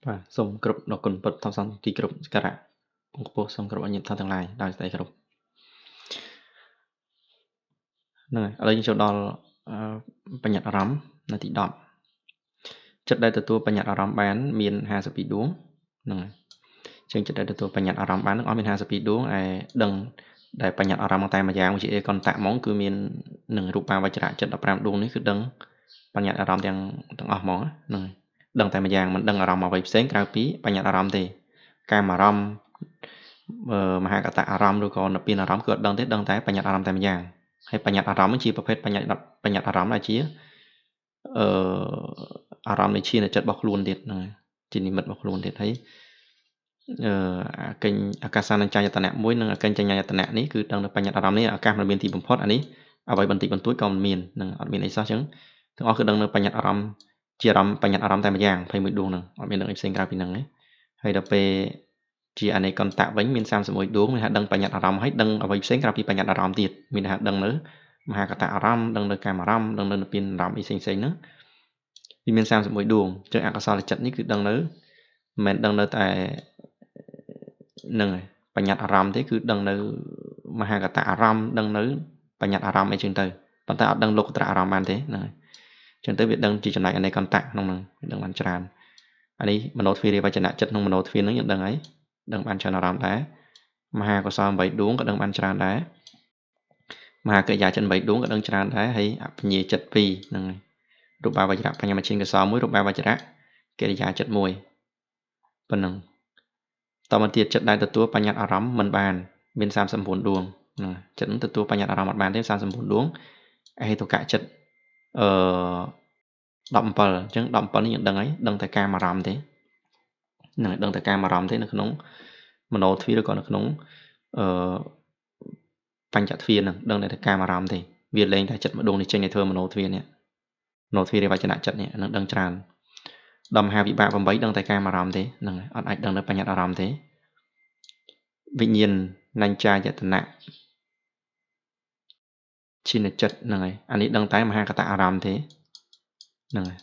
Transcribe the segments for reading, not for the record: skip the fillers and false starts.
បាទសូមគោរពដល់គុណពុទ្ធធម្មសង្ឃទីគោរពសក្ការៈបងប្អូនសូមគោរពអញ្ញធម៌ទាំងឡាយដោយស្ដីគោរពហ្នឹងហើយឥឡូវយើងចូលដល់បញ្ញត្តិអារម្មណ៍នៅទី10ចិត្តដែលទទួលបញ្ញត្តិអារម្មណ៍បានមាន52ដួងហ្នឹងហើយជាងចិត្តដែលទទួលបញ្ញត្តិអារម្មណ៍បាននឹងអស់មាន52ដួងឯដឹងដែលបញ្ញត្តិអារម្មណ៍តែមួយយ៉ាងវិជាអេកន្តៈហ្មងគឺមាននឹងរូបាវចរៈចិត្ត15ដួងនេះគឺដឹងបញ្ញត្តិអារម្មណ៍ទាំងអស់ហ្មងហ្នឹងហើយដឹងតែមួយយ៉ាងមិនដឹងអារម្មណ៍អ្វីផ្សេងក្រៅពីបញ្ញត្តិអារម្មណ៍ទេកាមអារម្មណ៍មហាកតអារម្មណ៍ឬក៏និព្វានអារម្មណ៍គឺអត់ដឹងទេដឹងតែបញ្ញត្តិអារម្មណ៍តែម្យ៉ាងហើយបញ្ញត្តិអារម្មណ៍ជាប្រភេទបញ្ញត្តិអារម្មណ៍ដែលជាអារម្មណ៍នៃឈានចិត្តរបស់ខ្លួនទៀតហ្នឹងជានិមិត្តរបស់ខ្លួនទៀតហើយអាកាសានញ្ញយតនៈមួយនិងអកិញ្ចញ្ញយតនៈនេះគឺដឹងនៅបញ្ញត្តិអារម្មណ៍នេះអាកាសមិនមានទីបំផុតអានេះអ្វីបន្តិចបន្តួចក៏មិនមាននឹងអត់មានអីសោះអញ្ចឹងទាំងអស់គឺដឹងនៅបញ្ញត្តិអារម្មណ៍ជាបញ្ញត្តិអារម្មណ៍តែម្យ៉ាង21ដួងហ្នឹងអត់មានដឹងអីផ្សេងក្រៅពីហ្នឹងទេហើយដល់ពេលជាអនេកន្តៈវិញមាន31ដួងមានថាដឹងបញ្ញត្តិអារម្មណ៍ហើយដឹងអ្វីផ្សេងក្រៅពីបញ្ញត្តិអារម្មណ៍ទៀតមានថាដឹងនៅមហាកតអារម្មណ៍ដឹងនៅកាមអារម្មណ៍ដឹងនៅនិព្វានអារម្មណ៍អីផ្សេងហ្នឹងវាមាន31ដួងអញ្ចឹងអកុសលចិត្តនេះគឺដឹងនៅមិនដឹងនៅតែនឹងបញ្ញត្តិអារម្មណ៍ទេគឺដឹងនៅមហាកតអារម្មណ៍ដឹងនៅបញ្ញត្តិអារម្មណ៍អីចឹងទៅប៉ុន្តែអត់ដឹងលោកត្រអារម្មណ៍បានទេហ្នឹងហើយចឹងទៅវាដឹងជាចំណែកអនេកន្តៈក្នុងហ្នឹងវាដឹងបានច្រើនអានេះមโนទ្វារវចនៈចិត្តក្នុងមโนទ្វារហ្នឹងយើងដឹងហើយដឹងបានច្រើនអារម្មណ៍ដែរមហាកុសល8ដួងក៏ដឹងបានច្រើនដែរមហាកិរិយាចិត្ត8ដួងក៏ដឹងច្រើនដែរហើយអភិញ្ញាចិត្ត2ហ្នឹងហើយរូបាវចរៈបញ្ញាមជ្ឈិនកសល1រូបាវចរៈកិរិយាចិត្ត1ប៉ុណ្ណឹងតមកទៀតចិត្តដែលទទួលបញ្ញត្តិអារម្មណ៍មិនបានមាន39ដួងហ្នឹងចិត្តនឹងទទួលបញ្ញត្តិអារម្មណ៍អត់បានទេ39ដួងអហេតុកៈចិត្ត17អញ្ចឹង17នេះយើងដឹងហើយដឹងតែកាមអារម្មណ៍ទេហ្នឹងដឹងតែកាមអារម្មណ៍ទេនៅក្នុងមโนទ្វារឬក៏នៅក្នុងបញ្ចទ្វារហ្នឹងដឹងតែកាមអារម្មណ៍ទេវាលែងតែចិត្តម្ដងនេះចេញឲ្យធ្វើមโนទ្វារនេះមโนទ្វារវចនៈចិត្តនេះនឹងដឹងច្រើនដល់មហាវិបាក8ដឹងតែកាមអារម្មណ៍ទេហ្នឹងអត់អាចដឹងនៅបញ្ញត្តិអារម្មណ៍ទេវិញ្ញាណនញ្ចាយតនៈឈិនចិត្តហ្នឹងហើយអានេះដឹងតែមហាកតអារម្មណ៍ទេហ្នឹងហើយ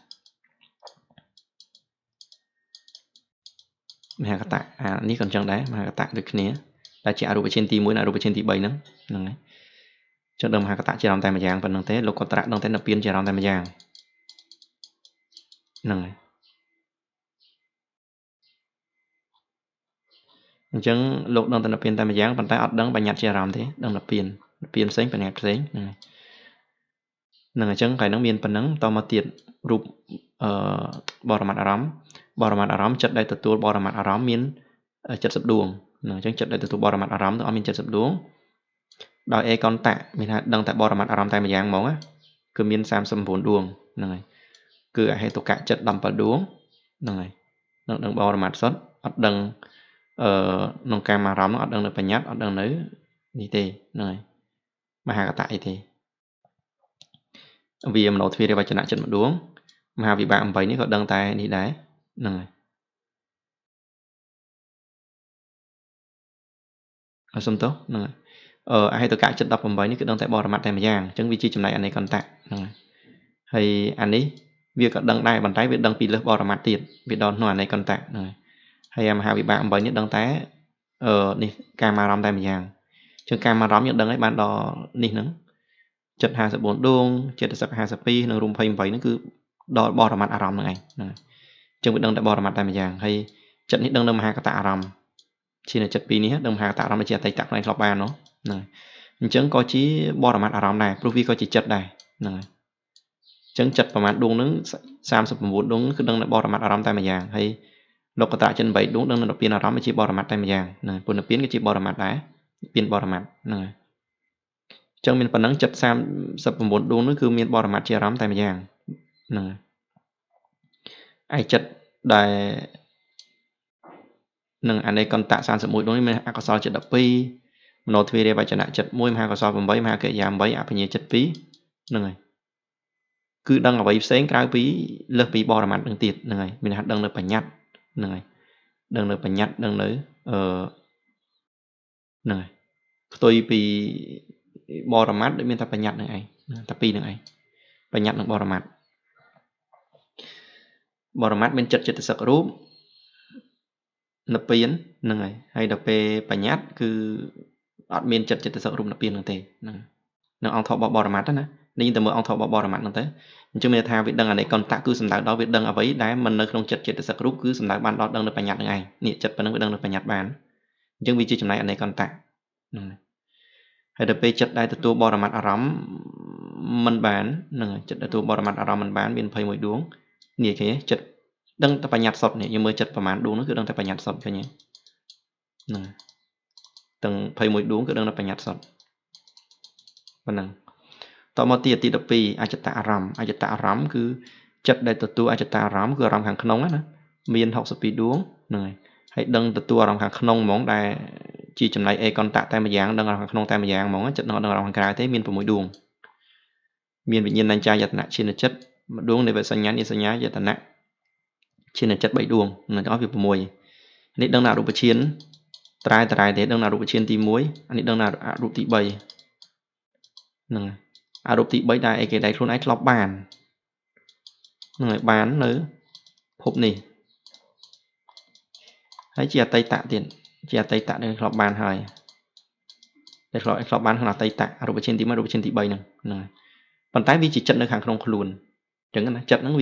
មហាកតអានេះក៏អញ្ចឹងដែរមហាកតដូចគ្នាតែជាអរូបឈានទី1និងអរូបឈានទី3ហ្នឹងហ្នឹងហើយចឹងដឹងមហាកតជាអារម្មណ៍តែម្យ៉ាងប៉ុណ្្នឹងទេលោកកត្រៈដឹងតែនិព្វានជាអារម្មណ៍តែម្យ៉ាងហ្នឹងហើយអញ្ចឹងលោកដឹងតែនិព្វានតែម្យ៉ាងប៉ុន្តែអត់ដឹងបញ្ញត្តិជាអារម្មណ៍ទេដឹងនិព្វានផ្សេងបញ្ញត្តិផ្សេងហ្នឹងហើយហ្នឹងអញ្ចឹងកាលហ្នឹងមានប៉ុណ្ណឹងតមកទៀតរូបបរមត្តអារម្មណ៍ចិត្តដែលទទួលបរមត្តអារម្មណ៍មាន70ដួងហ្នឹងអញ្ចឹងចិត្តដែលទទួលបរមត្តអារម្មណ៍ទាំងអស់មាន70ដួងដោយអេកន្តៈមានថាដឹងតែបរមត្តអារម្មណ៍តែម្យ៉ាងហ្មងគឺមាន39ដួងហ្នឹងហើយគឺអហេតុកៈចិត្ត17ដួងហ្នឹងហើយដឹងបរមត្តសុទ្ធអត់ដឹងក្នុងកាមអារម្មណ៍អត់ដឹងនៅបញ្ញត្តិអត់ដឹងនៅនេះទេហ្នឹងហើយមហាកតៈអីទេវាមโนទ្វារវចនៈចិត្តមួយដួងមហាវិបាក8នេះក៏ដឹងតែនេះដែរហ្នឹងហើយអសុំទោសហ្នឹងហើយអហេតុកៈចិត្ត18នេះគឺដឹងតែបរមត្តតែម្យ៉ាងអញ្ចឹងវាជាចំណែកអនេកន្តៈហ្នឹងហើយអានេះវាក៏ដឹងដែរប៉ុន្តែវាដឹងពីលើសបរមត្តទៀតវាដល់ក្នុងអនេកន្តៈហ្នឹងហើយមហាវិបាក8នេះដឹងតែនេះកាមអារម្មណ៍តែម្យ៉ាងអញ្ចឹងកាមអារម្មណ៍យើងដឹងហើយបានដល់នេះហ្នឹងចិត្ត54ដួងចិត្ត52និងរួម28ហ្នឹងគឺដល់បរមត្តអារម្មណ៍ហ្នឹងឯងហ្នឹងអញ្ចឹងវាដឹងតែបរមត្តតែម្យ៉ាងហើយចិត្តនេះដឹងនៅមហាកតអារម្មណ៍ជាចិត្តពីរនេះដឹងមហាកតអារម្មណ៍ជាអតីតផ្នែកធ្លាប់បានហ្នឹងអញ្ចឹងក៏ជាបរមត្តអារម្មណ៍ដែរព្រោះវាក៏ជាចិត្តដែរហ្នឹងហើយអញ្ចឹងចិត្តប្រមាណដួងហ្នឹង39ដួងគឺដឹងនៅបរមត្តអារម្មណ៍តែម្យ៉ាងហើយលោកកតចិត្ត8ដួងដឹងនៅនិព្វានអារម្មណ៍ជាបរមត្តតែម្យ៉ាងហ្នឹងពុននិព្វានក៏ជាបរមត្តដែរនិព្វានបរមត្តហ្នឹងហើយចឹងមានប៉ុណ្ណឹងចិត្ត39ដួងនោះគឺមានបរមត្តជាអារម្មណ៍តែម្យ៉ាងហ្នឹងហើយឯចិត្តដែលនឹងអនេកន្តៈ31ដួងនេះមានអកុសលចិត្ត12មโนទ្វារវចនៈចិត្ត1មហាកុសល8មហាកិរិយា8អភិញ្ញាចិត្ត2ហ្នឹងហើយគឺដឹងអ្វីផ្សេងក្រៅពីលើសពីបរមត្តនឹងទៀតហ្នឹងហើយមានថាដឹងនៅបញ្ញត្តិហ្នឹងហើយដឹងនៅបញ្ញត្តិដឹងនៅហ្នឹងហើយផ្ទុយពីបរមត្តដូចមានតែបញ្ញត្តិនឹងឯងតែពីរនឹងឯងបញ្ញត្តិនិងបរមត្តមានចិត្តចិត្តសឹករូប និព្វានហ្នឹងហើយហើយដល់ពេលបញ្ញត្តិគឺអត់មានចិត្តចេតសិករូបនិព្វានហ្នឹងទេហ្នឹងនឹងអង្គធបបរមត្តណានេះតែមើលអង្គធបបរមត្តហ្នឹងទៅអញ្ចឹងមានថាវាដឹងអនេកន្តៈគឺសំដៅដល់វាដឹងអ្វីដែលមិននៅក្នុងចិត្តចេតសិករូបគឺសំដៅបានដល់ដឹងនៅបញ្ញត្តិហ្នឹងឯងនេះចិត្តប៉ុណ្្នឹងវាដឹងនៅបញ្ញត្តិបានអញ្ចឹងវាជាចំណែកអនេកន្តៈហ្នឹងហើយដល់ពេលចិត្តដែលទទួលបរមត្តអារម្មណ៍មិនបានហ្នឹងចិត្តទទួលបរមត្តអារម្មណ៍មិនបានមាន21ដួងនេះគេចិត្តដឹងតែបញ្ញត្តិសុទ្ធនេះយើងមើលចិត្តប្រមាណដួងនោះគឺដឹងតែបញ្ញត្តិសុទ្ធឃើញទេហ្នឹងទាំង21ដួងគឺដឹងតែបញ្ញត្តិសុទ្ធប៉ុណ្ណឹងតមកទីទី12អចតអារម្មណ៍អចតអារម្មណ៍គឺចិត្តដែលទទួលអចតអារម្មណ៍គឺអារម្មណ៍ខាងក្នុងណាមាន62ដួងហ្នឹងហើយដឹងទទួលអារម្មណ៍ខាងក្នុងហ្មងដែលជាចំណែកអេកន្តៈតែម្យ៉ាងដឹងអារម្មណ៍ខាងក្នុងតែម្យ៉ាងហ្មងចិត្តដឹងអារម្មណ៍ខាងក្រៅទេមាន6ដួងមានវិញ្ញាណញ្ចាយតនៈឈានចិត្តមួយដួងនៃវសញ្ញានិសញ្ញាយតនៈឈានចិត្ត3ដួងនឹងទាំងអស់វា6នេះដឹងអរូបឈានត្រែទេដឹងអរូបឈានទី1អានេះដឹងអរូបទី3ហ្នឹងអរូបទី3ដែលឯគេដែលខ្លួនឯងធ្លាប់បានហ្នឹងហើយបាននៅភពនេះហើយជាអតីតទៀតជាអតីតដែលធ្លាប់បានហើយដែលធ្លាប់បានក្នុងអតីតអរូបឈានទី1អរូបឈានទី3ហ្នឹងហ្នឹងហើយប៉ុន្តែវាជាចិត្តនៅខាងក្នុងខ្លួនអញ្ចឹងណាចិត្តហ្នឹង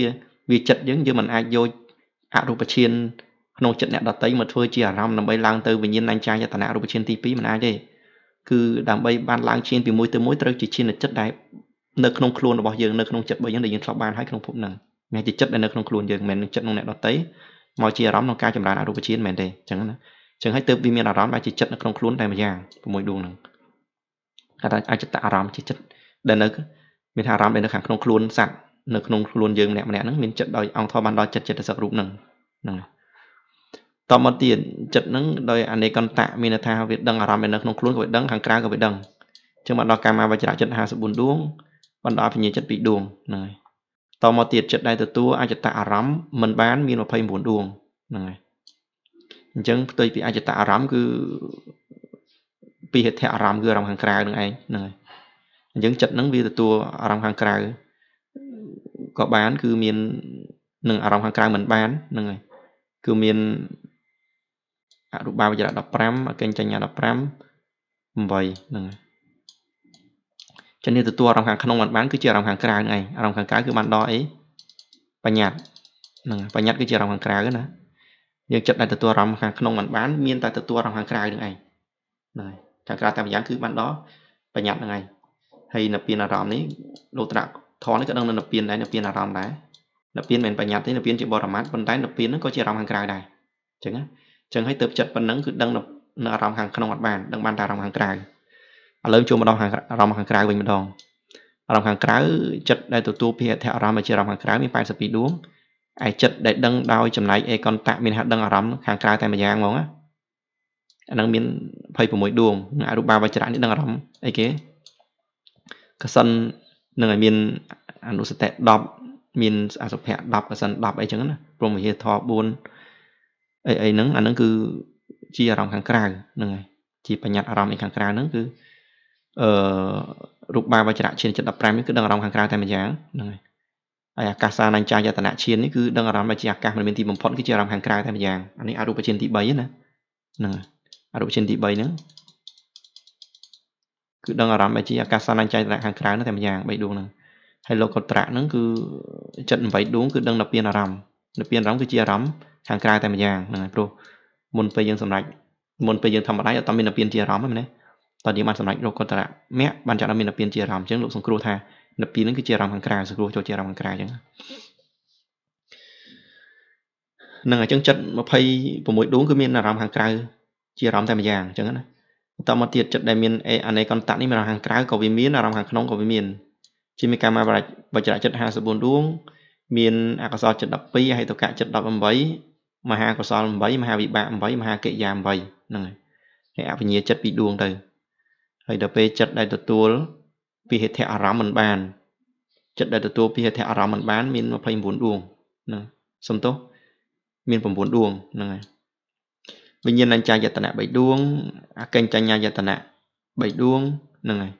វាចិត្តយើងមិនអាចយកអរូបឈានក្នុងចិត្តអ្នកដតីមកធ្វើជាអារម្មណ៍ដើម្បីឡើងទៅវិញ្ញាណញ្ចាយតនៈរូបឈានទី2មិនអាចទេគឺដើម្បីបានឡើងឈានពីមួយទៅមួយត្រូវជាឈានចិត្តដែលនៅក្នុងខ្លួនរបស់យើងនៅក្នុងចិត្តរបស់យើងដែលយើងធ្លាប់បានហើយក្នុងភពហ្នឹងមានជាចិត្តដែលនៅក្នុងខ្លួនយើងមិនមែនចិត្តក្នុងអ្នកដតីមកជាអារម្មណ៍ក្នុងការចម្រើនអរូបឈានមិនមែនទេអញ្ចឹងណាអញ្ចឹងហើយទើបវាមានអារម្មណ៍ដែលជាចិត្តនៅក្នុងខ្លួនតែម្យ៉ាង6ដួងហ្នឹងគេថាអចតអារម្មណ៍ជាចិត្តដែលនៅមានអារម្មណ៍ដែលនៅខាងក្នុងខ្លួនសត្វនៅក្នុងខ្លួនយើងម្នាក់ៗហ្នឹងមានចិត្តដោយអង្គធម៌បានដល់ចិត្តចេតសិករូបហ្នឹងហ្នឹងតមកទៀតចិត្តហ្នឹងដោយអនេកន្តៈមានន័យថាវាដឹងអារម្មណ៍ដែលនៅក្នុងខ្លួនក៏វាដឹងខាងក្រៅក៏វាដឹងអញ្ចឹងបានដល់កាមាវចរៈចិត្ត54ដួងបណ្ដោះបញ្ញាចិត្ត2ដួងហ្នឹងហើយតមកទៀតចិត្តដែលទទួលអចតអារម្មណ៍មិនបានមាន29ដួងហ្នឹងហើយអញ្ចឹងផ្ទុយពីអចតអារម្មណ៍គឺពីហេដ្ឋាអារម្មណ៍គឺអារម្មណ៍ខាងក្រៅនឹងឯងហ្នឹងហើយអញ្ចឹងចិត្តហ្នឹងវាទទួលអារម្មណ៍ខាងក្រៅក៏បានគឺមាននឹងអារម្មណ៍ខាងក្រៅមិនបានហ្នឹងហើយគឺមានអរូបាវចរៈ15អកិញ្ចញ្ញា15 8ហ្នឹងហើយចឹងនេះទទួលអារម្មណ៍ខាងក្នុងមិនបានគឺជាអារម្មណ៍ខាងក្រៅហ្នឹងឯងអារម្មណ៍ខាងក្រៅគឺបានដល់អីបញ្ញត្តិហ្នឹងបញ្ញត្តិគឺជាអារម្មណ៍ខាងក្រៅណាយើងចិត្តដែលទទួលអារម្មណ៍ខាងក្នុងមិនបានមានតែទទួលអារម្មណ៍ខាងក្រៅហ្នឹងឯងហ្នឹងហើយខាងក្រៅតែម្យ៉ាងគឺបានដល់បញ្ញត្តិហ្នឹងឯងហើយនៅពីអារម្មណ៍នេះលោកត្រៈធរនេះក៏ដឹងនៅពីដែរនៅពីអារម្មណ៍ដែរនៅពីមិនមែនបញ្ញត្តិទេនៅពីជាបរមត្តប៉ុន្តែនៅពីហ្នឹងក៏ជាអារម្មណ៍ខាងក្រៅដែរអញ្ចឹងណាអញ្ចឹងហើយទៅចិត្តប៉ុណ្ណឹងគឺដឹងនៅអារម្មណ៍ខាងក្នុងអត់បានដឹងបានតែអារម្មណ៍ខាងក្រៅឥឡូវចូលមកដល់អារម្មណ៍ខាងក្រៅវិញម្ដងអារម្មណ៍ខាងក្រៅចិត្តដែលទទួលពីអធិអារម្មណ៍ជាអារម្មណ៍ខាងក្រៅមាន82ដួងឯចិត្តដែលដឹងដោយចំណែកអេកន្តៈមានហៅដឹងអារម្មណ៍ខាងក្រៅតែម្យ៉ាងហ្មងណាអានឹងមាន26ដួងអរូបាវចរៈនេះដឹងអារម្មណ៍អីគេកសិននឹងឲ្យមានអនុសតិ10មានអសុភៈ10កសិន10អីចឹងណាព្រមវិហារធម៌4អីហ្នឹងអាហ្នឹងគឺជាអារម្មណ៍ខាងក្រៅហ្នឹងហើយជាបញ្ញត្តិអារម្មណ៍ឯខាងក្រៅហ្នឹងគឺរូបបាវចរៈឈានចិត្ត15នេះគឺដឹងអារម្មណ៍ខាងក្រៅតែម្យ៉ាងហ្នឹងហើយហើយអាកាសានញ្ចាយតនៈឈាននេះគឺដឹងអារម្មណ៍ដែលជាអាកាសមិនមានទីបំផុតគឺជាអារម្មណ៍ខាងក្រៅតែម្យ៉ាងអានេះអរូបឈានទី3ណាហ្នឹងហើយអរូបឈានទី3ហ្នឹងគឺដឹងអារម្មណ៍ដែលជាអាកាសានញ្ចាយតនៈខាងក្រៅតែម្យ៉ាង3ដួងហ្នឹងហើយលោកុត្រៈហ្នឹងគឺចិត្ត8ដួងគឺដឹងដល់ពៀនអារម្មណ៍នៅពៀនអារម្មណ៍គឺជាអារម្មណ៍ខាងក្រៅតែម្យ៉ាងហ្នឹងហើយព្រោះមុនពេលយើងសម្រេចមុនពេលយើងធម្មតាអត់មានពៀនជាអារម្មណ៍ហ្នឹងណាតើយើងបានសម្រេចលោកុត្រៈមគ្គបានចាត់ឲ្យមានពៀនជាអារម្មណ៍អញ្ចឹងលោកសង្គ្រោះថានៅពៀនហ្នឹងគឺជាអារម្មណ៍ខាងក្រៅសង្គ្រោះចូលជាអារម្មណ៍ខាងក្រៅអញ្ចឹងហ្នឹងហើយអញ្ចឹងចិត្ត26ដួងគឺមានអារម្មណ៍ខាងក្រៅជាអារម្មណ៍តែម្យ៉ាងអញ្ចឹងណាបន្តមកទៀតចិត្តដែលមានអនេកន្តៈនេះមានអារម្មណ៍ខាងក្រៅក៏វាមានអារម្មណ៍ខាងក្នុងក៏វាមានជាមានកាមាវចរៈចិត្ត54ដួងមានអកុសលចិត្ត12អហិតុកៈចិត្ត18មហាកុសល8មហាវិបាក8មហាកិរិយា8ហ្នឹងហើយអវិញ្ញាចិត្ត2ដួងទៅហើយដល់ពេលចិត្តដែលទទួលពីហេដ្ឋាអារម្មណ៍មិនបានចិត្តដែលទទួលពីហេដ្ឋាអារម្មណ៍មិនបានមាន29ដួងហ្នឹងសំទោសមាន9ដួងហ្នឹងហើយវិញ្ញាណញ្ចាយតនៈ3ដួងអកិញ្ចញ្ញាយតនៈ3ដួងហ្នឹងហើយ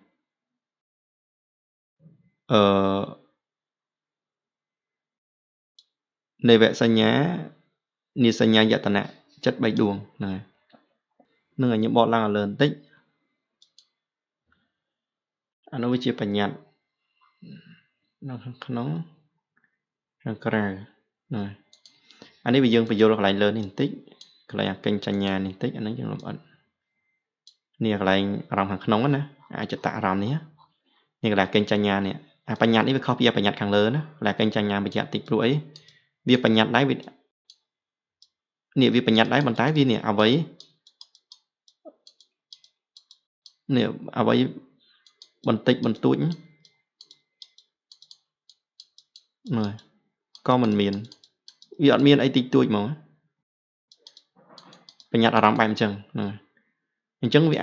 នេវសញ្ញានិសញ្ញាយតនៈ ចិត្ត3ដួងហ្នឹងហើយនឹងឲ្យខ្ញុំបកឡើងឲ្យលើបន្តិចអានោះវាជាបញ្ញត្តិនៅខាងក្នុងខាងក្រៅហ្នឹងហើយអានេះវាយើងបញ្យល់កន្លែងលើនេះបន្តិចកន្លែងអកិញ្ចញ្ញានេះបន្តិចអាហ្នឹងយើងលម្អិតនេះកន្លែងអារម្មណ៍ខាងក្នុងណាអចតអារម្មណ៍នេះនេះកន្លែងអកិញ្ចញ្ញានេះអាបញ្ញត្តិនេះវាខុសពីបញ្ញត្តិខាងលើណាកន្លែងអកិញ្ចញ្ញាបញ្ញត្តិតិចព្រោះអីវាបញ្ញត្តិដែរនេះវាបញ្ញត្តិដែរប៉ុន្តែវានេះអ្វីនេះអ្វីបន្តិចបន្តួចមើលក៏មិនមានវាអត់មានអីតិចតួចហ្មងបញ្ញត្តិអារម្មណ៍បែបអញ្ចឹងហ្នឹងអញ្ចឹងវា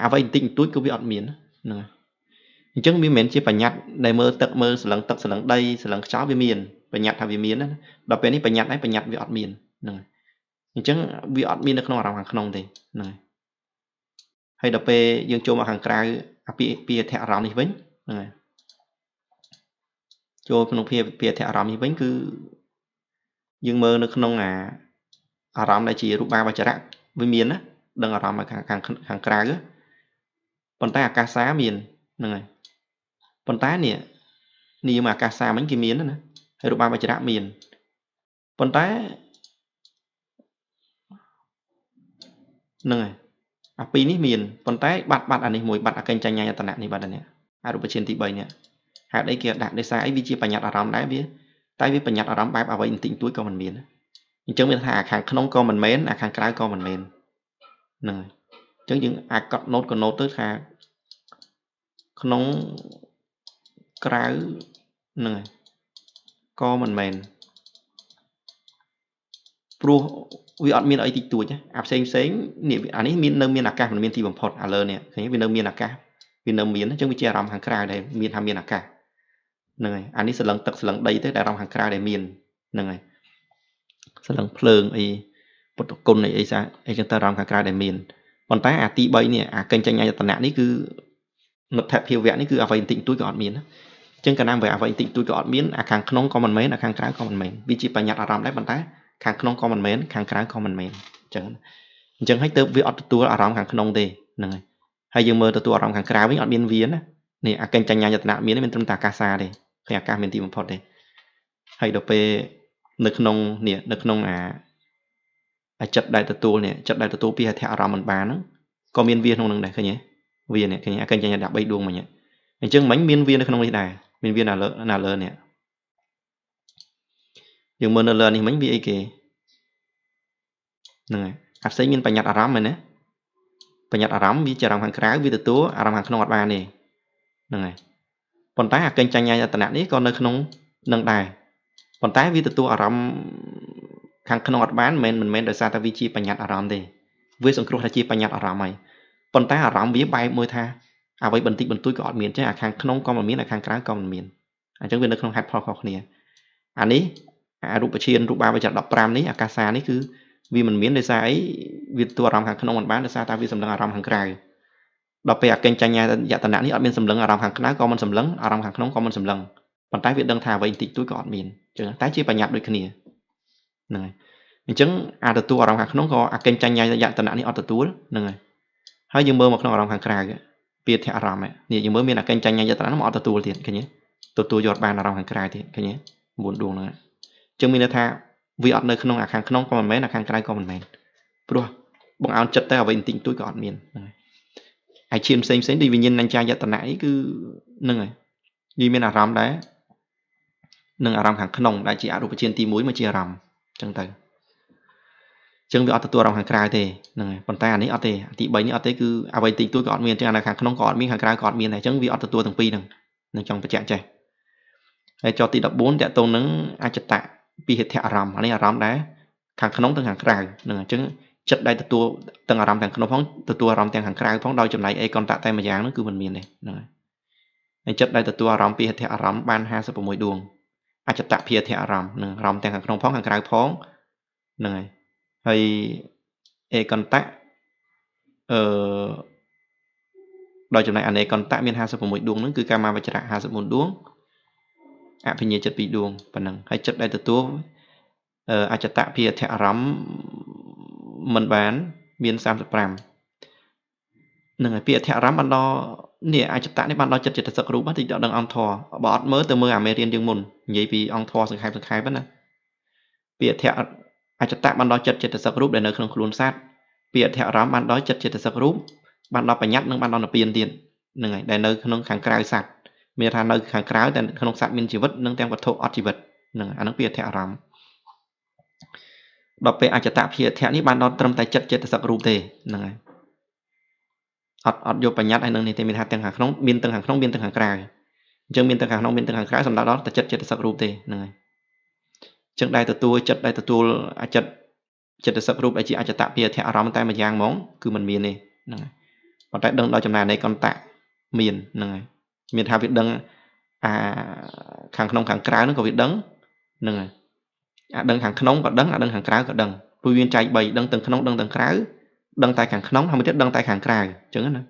អ្វីបន្តិចបន្តួចក៏វាអត់មានហ្នឹងអញ្ចឹងវាមិនមែនជាបញ្ញត្តិដែលមើលទឹកមើលសលឹងទឹកសលឹងដីសលឹងខ្យល់វាមានបញ្ញត្តិថាវាមានណាដល់ពេលនេះបញ្ញត្តិហើយបញ្ញត្តិវាអត់មានហ្នឹងអញ្ចឹងវាអត់មាននៅក្នុងអារម្មណ៍ខាងក្នុងទេហ្នឹងហើយដល់ពេលយើងចូលមកខាងក្រៅអាពាក្យអធិអារម្មណ៍នេះវិញហ្នឹងហើយចូលក្នុងពាក្យអធិអារម្មណ៍នេះវិញគឺយើងមើលនៅក្នុងអារម្មណ៍ដែលជារូបាវចរៈវាមានណាដឹងអារម្មណ៍ខាងក្រៅប៉ុន្តែអាកាសាមានហ្នឹងហើយប៉ុន្តែនេះនិយមអាកាសាមិញគេមានណាហើយរូបាវចរៈមានប៉ុន្តែហ្នឹងហើយអាពីរនេះមានប៉ុន្តែបាត់អានេះមួយបាត់អកិញ្ចញ្ញយតនៈនេះបាត់អានេះអរូបឈានទី3នេះហេតុអីគេដាក់ដោយសារអីវាជាបញ្ញត្តិអារម្មណ៍ដែរវាតែវាបញ្ញត្តិអារម្មណ៍បែបអ្វីបន្តិចតួចក៏មិនមានអញ្ចឹងមានថាអាខាងក្នុងក៏មិនមែនអាខាងក្រៅក៏មិនមែនហ្នឹងហើយអញ្ចឹងយើងអាចកត់ណូតទៅថាក្នុងក្រៅហ្នឹងហើយក៏មិនមែនព្រោះវាអត់មានអីតិចតួចអាផ្សេងនេះអានេះមានអាកាសមិនមានទីបំផុតឥឡូវនេះឃើញវានៅមានអាកាសវានៅមានអញ្ចឹងវាជាអារម្មណ៍ខាងក្រៅដែលមានថាមានអាកាសហ្នឹងហើយអានេះសលឹងទឹកសលឹងដីទេតែអារម្មណ៍ខាងក្រៅដែលមានហ្នឹងហើយសលឹងភ្លើងអីពុទ្ធគុណអីចឹងទៅអារម្មណ៍ខាងក្រៅដែលមានប៉ុន្តែអាទី3នេះអាកិញ្ចញ្ញយតនៈនេះគឺនិដ្ឋភាវៈនេះគឺអ្វីបន្តិចបន្តួចក៏អត់មានណាអញ្ចឹងកាលណាអ្វីបន្តិចបន្តួចក៏អត់មានអាខាងក្នុងក៏មិនមែនអាខាងក្រៅក៏មិនមែនវាជាបញ្ញត្តិអារម្មណ៍ដែរប៉ុន្តែខាងក្នុងក៏មិនមែនខាងក្រៅក៏មិនមែនអញ្ចឹងហើយទៅវាអត់ទទួលអារម្មណ៍ខាងក្នុងទេហ្នឹងហើយយើងមើលទទួលអារម្មណ៍ខាងក្រៅវិញអត់មានវាណានេះអាកិញ្ចញ្ញយតនៈមានត្រឹមតែអាកាសាទេឃើញអាកាសមានទីបំផុតទេហើយដល់ពេលនៅក្នុងអាចិត្តដែលទទួលពីអធិអារម្មណ៍មិនបានហ្នឹងក៏មានវាក្នុងហ្នឹងដែរឃើញទេវានេះឃើញអាកិញ្ចញ្ញយតនៈ3ដួងមិញអញ្ចឹងមិញមានវានៅក្នុងនេះដែរមានវាណាលើនេះយើងមើលនៅលើនេះមិញវាអីគេហ្នឹងហើយអាផ្សេងមានបញ្ញត្តិអារម្មណ៍មែនទេបញ្ញត្តិអារម្មណ៍វាជាអារម្មណ៍ខាងក្រៅវាទទួលអារម្មណ៍ខាងក្នុងអត់បានទេហ្នឹងហើយប៉ុន្តែអាកិញ្ចញ្ញយតនៈនេះក៏នៅក្នុងនឹងដែរប៉ុន្តែវាទទួលអារម្មណ៍ខាងក្នុងអត់បានមិនមែនដោយសារតែវាជាបញ្ញត្តិអារម្មណ៍ទេវាសង្គ្រោះថាជាបញ្ញត្តិអារម្មណ៍ហើយប៉ុន្តែអារម្មណ៍វាបែបមួយថាអ្វីបន្តិចបន្តួចក៏អត់មានចេះអាខាងក្នុងក៏មិនមានអាខាងក្រៅក៏មិនមានអញ្ចឹងវានៅក្នុងហេតុផលខុសគ្នាអានេះអារូបឈានរូបាវចរៈ15នេះអាកាសានេះគឺវាមិនមានដោយសារអីវាទទួលអារម្មណ៍ខាងក្នុងមិនបានដោយសារតែវាសម្លឹងអារម្មណ៍ខាងក្រៅដល់ពេលអកិញ្ចញ្ញយតនៈនេះអត់មានសម្លឹងអារម្មណ៍ខាងក្រៅក៏មិនសម្លឹងអារម្មណ៍ខាងក្នុងក៏មិនសម្លឹងប៉ុន្តែវាដឹងថាអ្វីបន្តិចតួចក៏អត់មានអញ្ចឹងតែជាបញ្ញត្តិដូចគ្នាហ្នឹងហើយអញ្ចឹងទទួលអារម្មណ៍ខាងក្នុងក៏អកិញ្ចញ្ញយតនៈនេះអត់ទទួលហ្នឹងហើយយើងមើលមកក្នុងអារម្មណ៍ខាងក្រៅពីអធិអារម្មណ៍នេះយើងមើលមានអកិញ្ចញ្ញយតនៈនោះអត់ទទួលទៀតឃើញទេទទួលយកបានអារម្មណ៍ខាងក្រៅទៀតឃើញទេ9ដួងហ្នឹងអញ្ចឹងមានន័យថាវាអត់នៅក្នុងអាខាងក្នុងក៏មិនមែនអាខាងក្រៅក៏មិនមែនព្រោះបង្អោនចិត្តទៅអ្វីបន្តិចបន្តួចក៏អត់មានហ្នឹងហើយឈានផ្សេងដូចវិញ្ញាណញ្ចាយតនៈនេះគឺហ្នឹងហើយវាមានអារម្មណ៍ដែរនឹងអារម្មណ៍ខាងក្នុងដែលជាអរូបឈានទី1មកជាអារម្មណ៍អញ្ចឹងទៅអញ្ចឹងវាអត់ទទួលអារម្មណ៍ខាងក្រៅទេហ្នឹងហើយប៉ុន្តែអានេះអត់ទេទី3នេះអត់ទេគឺអ្វីតិចតួចក៏អត់មានអញ្ចឹងអាខាងក្នុងក៏អត់មានខាងក្រៅក៏អត់មានដែរអញ្ចឹងវាអត់ទទួលទាំងពីរហ្នឹងនឹងចង់បញ្ជាក់ចេះហើយចុះទី14តកតងនឹងអចតៈពីហេដ្ឋអារម្មណ៍អានេះអារម្មណ៍ដែរខាងក្នុងទាំងខាងក្រៅហ្នឹងអញ្ចឹងចិត្តដែលទទួលទាំងអារម្មណ៍ទាំងក្នុងផងទទួលអារម្មណ៍ទាំងខាងក្រៅផងដោយចំណែកអេកន្តៈតែម្យ៉ាងហ្នឹងគឺមិនមានទេហ្នឹងហើយចិត្តដែលទទួលអារម្មណ៍ពីហេដ្ឋអារម្មណ៍បាន56ដួងអចតៈពីហេដ្ឋអារម្មណ៍នឹងអារម្មណ៍ទាំងខាងក្នុងផងខាងក្រៅផងហ្នឹងហើយអេកន្តៈដោយចំណែកអនេកន្តៈមាន56ដួងហ្នឹងគឺកាមាវចរៈ54ដួងអភិញ្ញាចិត្ត2ដួងប៉ុណ្ណឹងហើយចិត្តដែលទទួលអចតៈពីអធិអារម្មណ៍ mình bán miền 35 នឹងហើយពាក្យអធិអារម្មណ៍បានដល់នេះអាចចតនេះបានដល់ចិត្តចិត្តសឹករូបទីដល់ដឹងអង្គធរបើអត់មើលទៅមើលអាមេរៀនយើងមុននិយាយពីអង្គធរសង្ខេបហ្នឹងណាពាក្យអធិអាចតបានដល់ចិត្តចិត្តសឹករូបដែលនៅក្នុងខ្លួនសត្វពាក្យអធិអារម្មណ៍បានដល់ចិត្តចិត្តសឹករូបបានដល់បញ្ញត្តិនិងបានដល់និព្វានទៀតហ្នឹងហើយដែលនៅក្នុងខាងក្រៅសត្វមានថានៅខាងក្រៅតែក្នុងសត្វមានជីវិតនិងទាំងវត្ថុអត់ជីវិតហ្នឹងអានឹងពាក្យអធិអារម្មណ៍ដល់ពេលអចតភាអធិនេះបានដល់ត្រឹមតែចិត្តចិត្តសឹករូបទេហ្នឹងហើយអត់យកបញ្ញត្តិឲ្យនឹងនេះទេមានថាទាំងខាងក្នុងមានទាំងខាងក្នុងមានទាំងខាងក្រៅអញ្ចឹងមានទាំងខាងក្នុងមានទាំងខាងក្រៅសំដៅដល់តែចិត្តចិត្តសឹករូបទេហ្នឹងហើយអញ្ចឹងដែលទទួលចិត្តដែលទទួលអចិត្តចិត្តសឹករូបដែលជាអចតភាអធិអារម្មណ៍តែមួយយ៉ាងហ្មងគឺมันមានទេហ្នឹងហើយប៉ុន្តែដឹងដល់ចំណាននៃកន្តៈមានហ្នឹងហើយមានថាវាដឹងអាខាងក្នុងខាងក្រៅហ្នឹងក៏វាដឹងហ្នឹងហើយអាដឹងខាងក្នុងក៏ដឹងអាដឹងខាងក្រៅក៏ដឹងព្រោះវាចែក3ដឹងទាំងក្នុងដឹងទាំងក្រៅដឹងតែខាងក្នុងហើយមួយទៀតដឹងតែខាងក្រៅអញ្ចឹងណា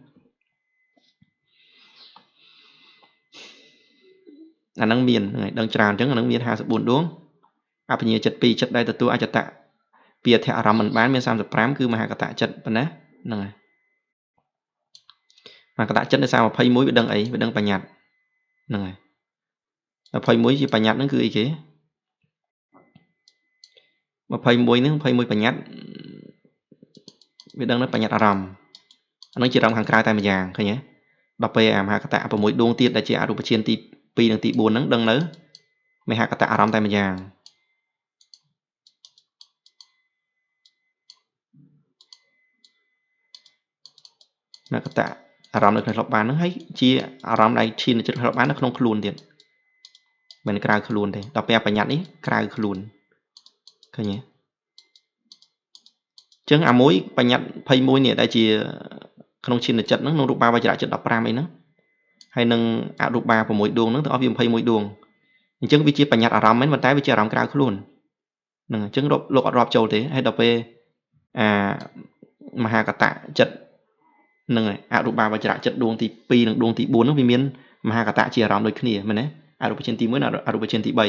អាហ្នឹងមានហ្នឹងហើយដឹងច្រើនអញ្ចឹងអាហ្នឹងមាន54ដួងអបញ្ញាចិត្ត2ចិត្តដែលទទួលអចតៈពីអធិអារម្មណ៍មិនបានមាន35គឺមហាកតៈចិត្តប៉ុណ្ណាហ្នឹងហើយមហាកតៈចិត្តនៅ21វាដឹងអីវាដឹងបញ្ញត្តិហ្នឹងហើយ21ជាបញ្ញត្តិហ្នឹងគឺអីគេ21ហ្នឹង21បញ្ញត្តិវាដឹងនៅបញ្ញត្តិអារម្មណ៍អាហ្នឹងជាអារម្មណ៍ខាងក្រៅតែម្យ៉ាងឃើញទេដល់ពេលអាមហាកតៈ6ដួងទៀតដែលជាអរូបឈានទី2និងទី4ហ្នឹងដឹងនៅមហាកតៈអារម្មណ៍តែម្យ៉ាងមហាកតៈអារម្មណ៍នៅក្នុងស្លប់បានហ្នឹងហើយជាអារម្មណ៍ដែលឈានទៅចិត្តស្លប់បាននៅក្នុងខ្លួនទៀតមិនក្រៅខ្លួនទេដល់ពេលបញ្ញត្តិនេះក្រៅខ្លួនឃើញទេចឹងអាមួយបញ្ញត្តិ21នេះដែលជាក្នុងឈានចិត្តហ្នឹងក្នុងរូបាវចរៈចិត្ត15អីហ្នឹងហើយនឹងអរូបា6ដួងហ្នឹងទាំងអស់វា21ដួងអញ្ចឹងវាជាបញ្ញត្តិអារម្មណ៍មែនប៉ុន្តែវាជាអារម្មណ៍ក្រៅខ្លួនហ្នឹងអញ្ចឹងលោកអត់រាប់ចូលទេហើយដល់ពេលមហាកតៈចិត្តហ្នឹងហើយអរូបាវចរៈចិត្តដួងទី2និងដួងទី4ហ្នឹងវាមានមហាកតៈជាអារម្មណ៍ដូចគ្នាមែនទេអរូបឈានទី1និងអរូបឈានទី3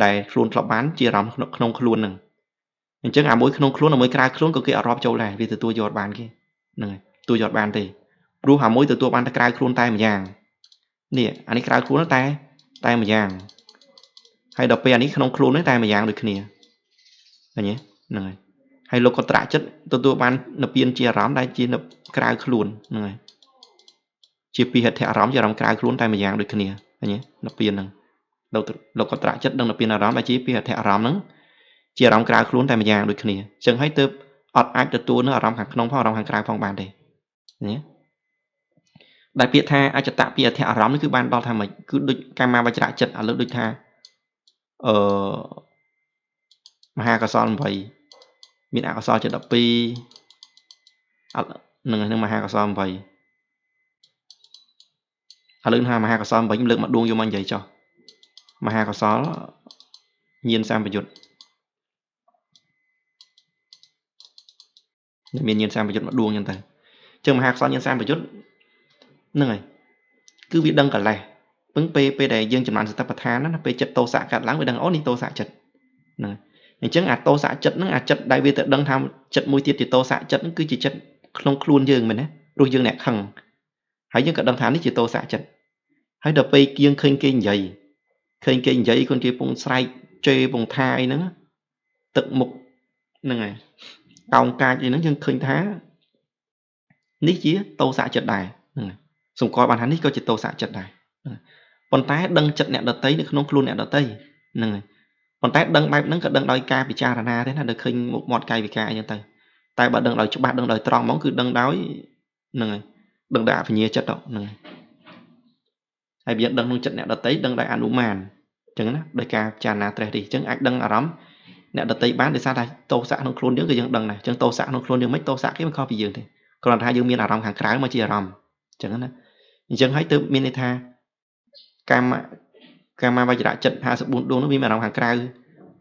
ដែលខ្លួនធ្លាប់បានជាអារម្មណ៍ក្នុងខ្លួនហ្នឹងអញ្ចឹងអាមួយក្នុងខ្លួនអាមួយក្រៅខ្លួនក៏គេអត់រាប់ចូលដែរវាទទួលយកបានគេហ្នឹងហើយទទួលយកបានទេព្រោះអាមួយទទួលបានតែក្រៅខ្លួនតែម្យ៉ាងនេះអានេះក្រៅខ្លួនតែម្យ៉ាងហើយដល់ពេលអានេះក្នុងខ្លួននេះតែម្យ៉ាងដូចគ្នាឃើញទេហ្នឹងហើយហើយលោកកត្រៈចិត្តទទួលបាននិព្វានជាអារម្មណ៍ដែលជាក្រៅខ្លួនហ្នឹងហើយជាពីហិទ្ធិអារម្មណ៍ជាអារម្មណ៍ក្រៅខ្លួនតែម្យ៉ាងដូចគ្នាឃើញទេនិព្វានហ្នឹងលោកកត្រៈចិត្តដឹងនិព្វានអារម្មណ៍ដែលជាពីហិទ្ធិអារម្មណ៍ហ្នឹងជាអារម្មណ៍ក្រៅខ្លួនតែម្យ៉ាងដូចគ្នាអញ្ចឹងហើយទើបអត់អាចទទួលនៅអារម្មណ៍ខាងក្នុងផងអារម្មណ៍ខាងក្រៅផងបានទេណាដែលពាក្យថាអចតៈពីអធិអារម្មណ៍នេះគឺបានដល់ថាម៉េចគឺដូចកាមាវចរៈចិត្តឥឡូវដូចថាមហាកុសល8មានអកុសលចិត្ត12នឹងមហាកុសល8ឥឡូវថាមហាកុសល8ខ្ញុំលើកមកដួងយកមកនិយាយចុះមហាកុសលញាណសម្បយុទ្ធមានញាណសម្បយុទ្ធមកដួងចឹងទៅអញ្ចឹងមហាកុសលញាណសម្បយុទ្ធហ្នឹងហើយគឺវាដឹងកលេសពឹងពេលដែលយើងចំណានសតិប្បដ្ឋានណាពេលចិត្តតោសៈកាត់ឡើងវាដឹងអូនេះតោសៈចិត្តហ្នឹងអញ្ចឹងអាតោសៈចិត្តហ្នឹងអាចិត្តដែលវាទៅដឹងថាចិត្តមួយទៀតជាតោសៈចិត្តហ្នឹងគឺជាចិត្តក្នុងខ្លួនយើងមែនណាព្រោះយើងអ្នកខឹងហើយយើងក៏ដឹងថានេះជាតោសៈចិត្តហើយដល់ពេលយើងឃើញគេនិយាយខ្លួនគេពងស្រែកជេរពងថាអីហ្នឹងទឹកមុខហ្នឹងហើយកោងកាចអីហ្នឹងយើងឃើញថានេះជាតោសៈចិត្តដែរហ្នឹងហើយសម្គាល់បានថានេះក៏ជាតោសៈចិត្តដែរប៉ុន្តែដឹងចិត្តអ្នកដតីនៅក្នុងខ្លួនអ្នកដតីហ្នឹងហើយប៉ុន្តែដឹងបែបហ្នឹងក៏ដឹងដោយការពិចារណាទេណាដល់ឃើញមុខមាត់កាយវិការអីចឹងទៅតែបើដឹងដោយច្បាស់ដឹងដោយត្រង់ហ្មងគឺដឹងដោយហ្នឹងហើយដឹងដោយអភិញ្ញាចិត្តហ្នឹងហើយវាដឹងក្នុងចិត្តអ្នកដតីដឹងដោយអនុមានអញ្ចឹងណាដោយការពិចារណាត្រេះរិះអញ្ចឹងអាចដឹងអារម្មណ៍អ្នកដតីបានដោយសារតែតោសៈក្នុងខ្លួនយើងក៏យើងដឹងដែរអញ្ចឹងតោសៈក្នុងខ្លួនយើងមិនតោសៈគេមិនខុសពីយើងទេគ្រាន់តែថាយើងមានអារម្មណ៍ខាងក្រៅមកជាអារម្មណ៍អញ្ចឹងណាអញ្ចឹងហើយទើបមានន័យថាកាមាវចរៈចិត្ត54ដួងនោះវាមានអារម្មណ៍ខាងក្រៅ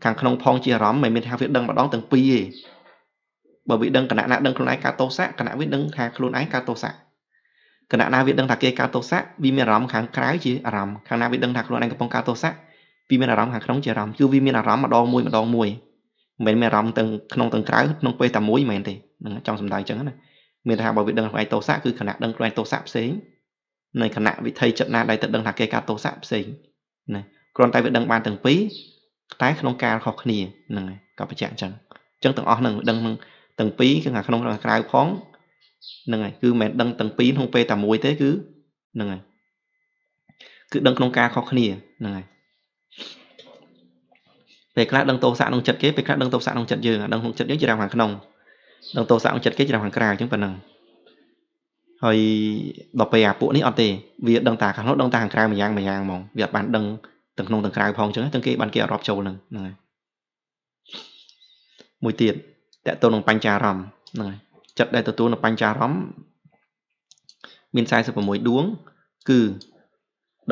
ខាងក្នុងផងជាអារម្មណ៍មិនមែនថាវាដឹងម្ដងទាំងពីរទេបើវាដឹងគណៈណាដឹងខ្លួនឯងកើតទោសៈគណៈវាដឹងថាខ្លួនឯងកើតទោសៈគណៈណាវាដឹងថាគេកើតទោសៈវាមានអារម្មណ៍ខាងក្រៅជាអារម្មណ៍ខាងណាវាដឹងថាខ្លួនឯងកំពុងកើតទោសៈវាមានអារម្មណ៍ខាងក្នុងជាអារម្មណ៍គឺវាមានអារម្មណ៍ម្ដងមួយ mình rong từng không từng cái không quay tầm mũi mình thì trong sầm đài chẳng này mình thà bảo việc đăng phải tổ xã cứ khả năng đăng phải tổ xã xí này khả năng bị thay trận na đây tự đăng là kê cả tổ xã xí này còn tại việc đăng ban từng phí tái không ca học nè này có phải chạm chẳng chẳng từng ở nâng đăng từng phí cái là không là cái phóng này cứ mẹ đăng từng phí không quay tầm mũi thế cứ này cứ đăng không ca học nè này về các đăng tổ xã nông chật kế về các đăng tổ xã nông chật dừa đăng không chật nhớ chỉ ra hoàng nông đăng tổ xã nông chật kế chỉ ra hoàng cài chẳng phần năngហើយដល់ពេលអាពួកនេះអត់ទេវាដឹងតាខាងនោះដឹងតាខាងក្រៅម្យ៉ាងហ្មងវាអត់បានដឹងទាំងក្នុងទាំងក្រៅផងអញ្ចឹងទាំងគេបានគេអត់រាប់ចូលហ្នឹងហើយមួយទៀតតើតើនឹងបញ្ចារម្មណ៍ហ្នឹងហើយចិត្តដែលទទួលនៅបញ្ចារម្មណ៍មាន46ដួងគឺ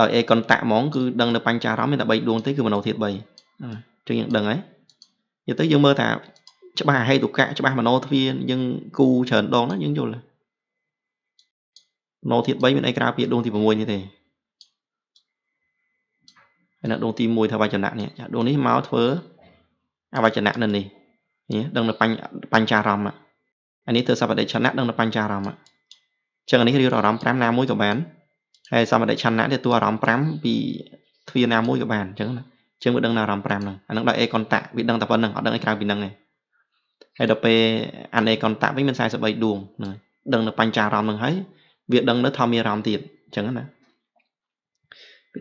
ដោយអេកុនតាក់ហ្មងគឺដឹងនៅបញ្ចារម្មណ៍មានតែ3ដួងទេគឺមโนធាតុ3ហ្នឹងចឹងយើងដឹងហើយនិយាយទៅយើងមើលថាច្បាស់ហេតុកៈច្បាស់មโนទ្វាយើងគូច្រើនដងណាយើងយល់មโนធាតុ3មានអីក្រៅពីដួងទី6នេះទេហើយនៅដួងទី1ថាវចនៈនេះដួងនេះមកធ្វើអវចនៈនៅនេះដឹងនៅបញ្ចារម្មណ៍អានេះធ្វើសពតិឆនៈដឹងនៅបញ្ចារម្មណ៍ចឹងអានេះរៀបអារម្មណ៍5ណាមួយក៏បានហើយសពតិឆនៈនេះតួអារម្មណ៍5ពីទ្វាណាមួយក៏បានចឹងណាចឹងវាដឹងនៅអារម្មណ៍5ហ្នឹងអាហ្នឹងដោយអេកុនតៈវាដឹងតែប៉ុណ្្នឹងអត់ដឹងអីក្រៅពីហ្នឹងទេហើយដល់ពេលអានអេកុនតៈវិញមាន43ដួងហ្នឹងដឹងនៅបញ្ចារម្មណ៍ហ្នឹងហើយវាដឹងនៅធម្មារម្មណ៍ទៀតចឹងណា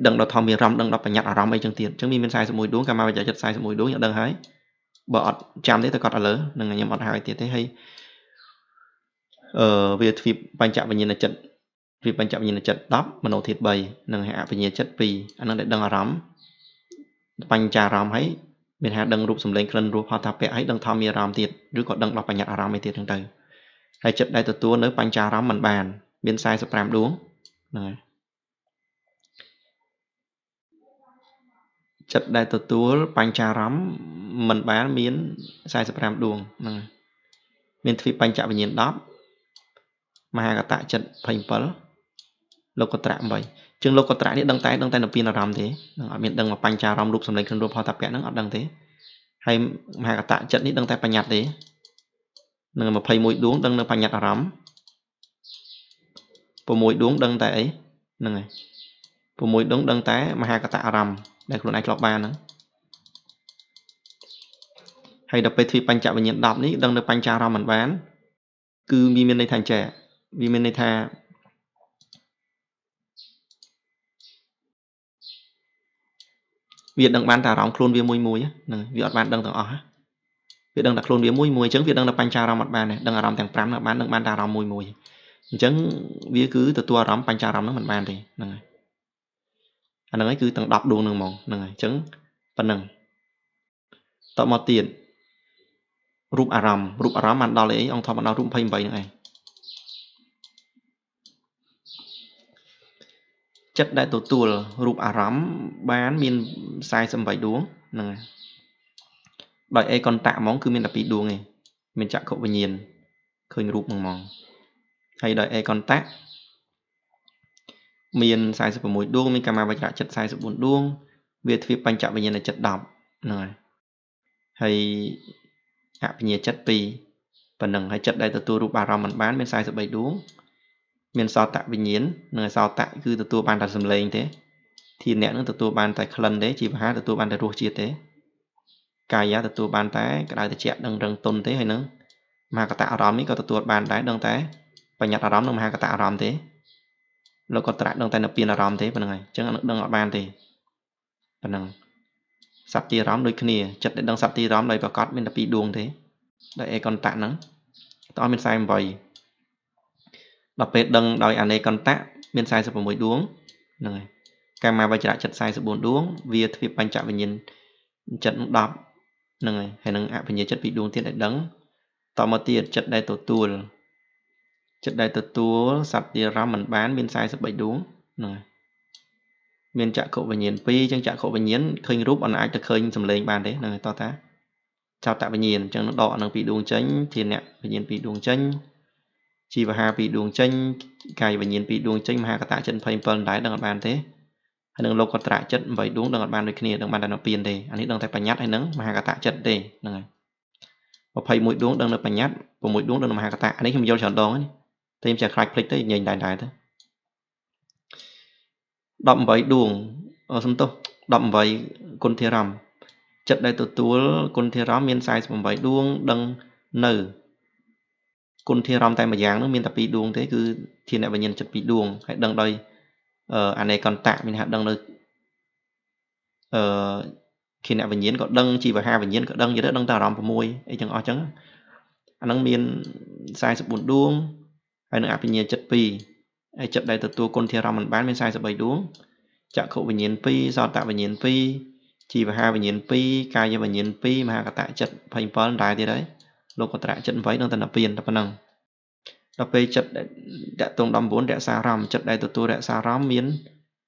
ដឹងដល់ធម្មារម្មណ៍ដឹងដល់បញ្ញត្តិអារម្មណ៍អីចឹងទៀតចឹងមាន41ដួងកម្មាវិជ្ជាចិត្ត41ដួងយើងដឹងហើយបើអត់ចាំទេទៅគាត់ឥឡូវនឹងខ្ញុំអត់ហើយទៀតទេហើយវាទ្វីបបញ្ចវិញ្ញាណចិត្តទ្វីបបញ្ចវិញ្ញាណចិត្ត10មโนធាតុ3និងអវិញ្ញាចិត្ត2អានឹងដែលដឹងអារម្មណ៍បញ្ចារម្មណ៍ហើយមានថាដឹងរូបសម្លេងក្លិនរសផតថាពៈហើយដឹងធម្មារម្មណ៍ទៀតឬក៏ដឹងដល់បញ្ញត្តិអារម្មណ៍ឯទៀតហ្នឹងទៅហើយចិត្តដែលទទួលនៅបញ្ចារម្មណ៍មិនបានមាន45ដួងហ្នឹងហើយចិត្តដែលទទួលបញ្ចារម្មណ៍មិនបានមាន45ដួងហ្នឹងមានទ្វីបបញ្ចវិញ្ញាណ10មហាកតៈចិត្ត27លោកុត្រៈ8ជាងលោកុត្រៈនេះដឹងតែនៅពីអារម្មណ៍ទេនឹងអត់មានដឹងមកបញ្ចារម្មណ៍រូបសម្លេងគ្រឿងរូបផតពៈហ្នឹងអត់ដឹងទេហើយមហាកតៈចិត្តនេះដឹងតែបញ្ញត្តិទេនឹង21ដួងដឹងនៅបញ្ញត្តិអារម្មណ៍6ដួងដឹងតែអីហ្នឹងហើយ6ដួងដឹងតែមហាកតៈអារម្មណ៍ដែលខ្លួនឯងធ្លាប់បានហ្នឹងហើយដល់ពេលទ្វីបបញ្ចវិញ្ញាណ10នេះដឹងនៅបញ្ចារម្មណ៍មិនបានគឺមានន័យថាចេះវាមានន័យថាវាដឹងបានតែអារម្មណ៍ខ្លួនវាមួយហ្នឹងវាអត់បានដឹងទាំងអស់វាដឹងតែខ្លួនវាមួយអញ្ចឹងវាដឹងតែបញ្ចារម្មណ៍អត់បានទេដឹងអារម្មណ៍ទាំង5ហ្នឹងបានតែអារម្មណ៍មួយអញ្ចឹងវាគឺទទួលអារម្មណ៍បញ្ចារម្មណ៍ហ្នឹងមិនបានទេហ្នឹងហើយអាហ្នឹងហើយគឺទាំង10ដួងហ្នឹងហ្មងហ្នឹងហើយអញ្ចឹងប៉ុណ្ណឹងតមកទៀតរូបអារម្មណ៍បានដល់អីអង្គធម្មដល់រូប28ហ្នឹងឯងចិត្តដែលទទួលរូបអារម្មណ៍បានមាន48ដួងហ្នឹងហើយដោយអេកុនតៈហ្មងគឺមានតែ2ដួងឯងមានចក្ខុវិញ្ញាណឃើញរូបហ្នឹងហ្មងហើយដោយអេកុនតៈមាន46ដួងមានកម្មាវចរៈចិត្ត44ដួងវាទ្វីបបញ្ចវិញ្ញាណចិត្ត10ហ្នឹងហើយអបញ្ញាចិត្ត2ប៉ុណ្ណឹងហើយចិត្តដែលទទួលរូបអារម្មណ៍មិនបានមាន43ដួងមានសោតវិញ្ញាណនិងសោតគឺទទួលបានតែសម្លេងទេធានៈនឹងទទួលបានតែក្លិនទេជីវហាទទួលបានតែរសជាតិទេកាយទទួលបានតែក្តៅត្រជាក់និងរឹងទន់ទេហើយនឹងមហាកតៈអារម្មណ៍នេះក៏ទទួលបានដែរដឹងតែបញ្ញត្តិអារម្មណ៍និងមហាកតៈអារម្មណ៍ទេលោកក៏ត្រាក់ដឹងតែនៅពីអារម្មណ៍ទេប៉ុណ្្នឹងហើយអញ្ចឹងដឹងអត់បានទេប៉ុណ្ណឹងសត្វទីអារម្មណ៍ដូចគ្នាចិត្តដែលដឹងសត្វទីអារម្មណ៍ដោយប្រកបមានតែ2ដួងទេដោយអេកុនតៈហ្នឹងតោះមាន48ដល់ពេលដឹងដោយអនេកន្តៈមាន46ដួងហ្នឹងហើយកម្មាវចរៈចិត្ត44ដួងវាទ្វីបបញ្ចវិញ្ញាណចិត្ត10ហ្នឹងហើយនឹងអបញ្ញាចិត្ត2ដួងទៀតដែលដឹងតមកទៀតចិត្តដែលទទួលសត្វទីអារម្មណ៍មិនបានមាន43ដួងហ្នឹងហើយមានចក្ខុវិញ្ញាណ2ចឹងចក្ខុវិញ្ញាណឃើញរូបអត់អាចទៅឃើញសម្លេងបានទេហ្នឹងហើយតោះតាចោតវិញ្ញាណចឹងដកអានឹង2ដួងចេញធានៈវិញ្ញាណ2ដួងចេញជីវហា2ដួងចេញកាយវិញ្ញាណ2ដួងចេញមហាកតៈចិត្ត27ដែរដឹងអត់បានទេហើយនឹងលោកកត្រៈចិត្ត8ដួងដឹងអត់បានដូចគ្នាដឹងបានតែនៅពៀនទេអានេះដឹងតែបញ្ញត្តិហើយនឹងមហាកតៈចិត្តទេហ្នឹងហើយ 21 ដួងដឹងនៅបញ្ញត្តិ6ដួងដឹងនៅមហាកតៈអានេះខ្ញុំយល់ច្រើនដងទេខ្ញុំចេះខ្លាចភ្លេចទេញ៉េញដែរទៅ18ដួងសំទោស18គុណធារម្មណ៍ចិត្តដែលទទួលគុណធារម្មណ៍មាន48ដួងដឹងនៅគុណធារម្មណ៍តែម្យ៉ាងនោះមានតែ2ដួងទេគឺធានវិញ្ញាណចិត្ត2ដួងហើយដឹងដោយអនេកន្តៈមានថាដឹងនៅធានវិញ្ញាណក៏ដឹងជីវហាវិញ្ញាណក៏ដឹងយល់ទៅដឹងតែអារម្មណ៍6អីចឹងអស់ចឹងអានឹងមាន44ដួងហើយនឹងអភិញ្ញាចិត្ត2ហើយចិត្តដែលទទួលគុណធារម្មណ៍មិនបានមាន43ដួងចក្ខុវិញ្ញាណ2សោតវិញ្ញាណ2ជីវហាវិញ្ញាណ2កាយវិញ្ញាណ2មហាកតៈចិត្ត27ដែរទៀតហើយលោកកត្រៈចិត្ត8នឹងតែពៀនតែប៉ុណ្ណឹងដល់ពេលចិត្តតកតង19រក្សាអារម្មណ៍ចិត្តដែលទទួលរក្សាអារម្មណ៍មាន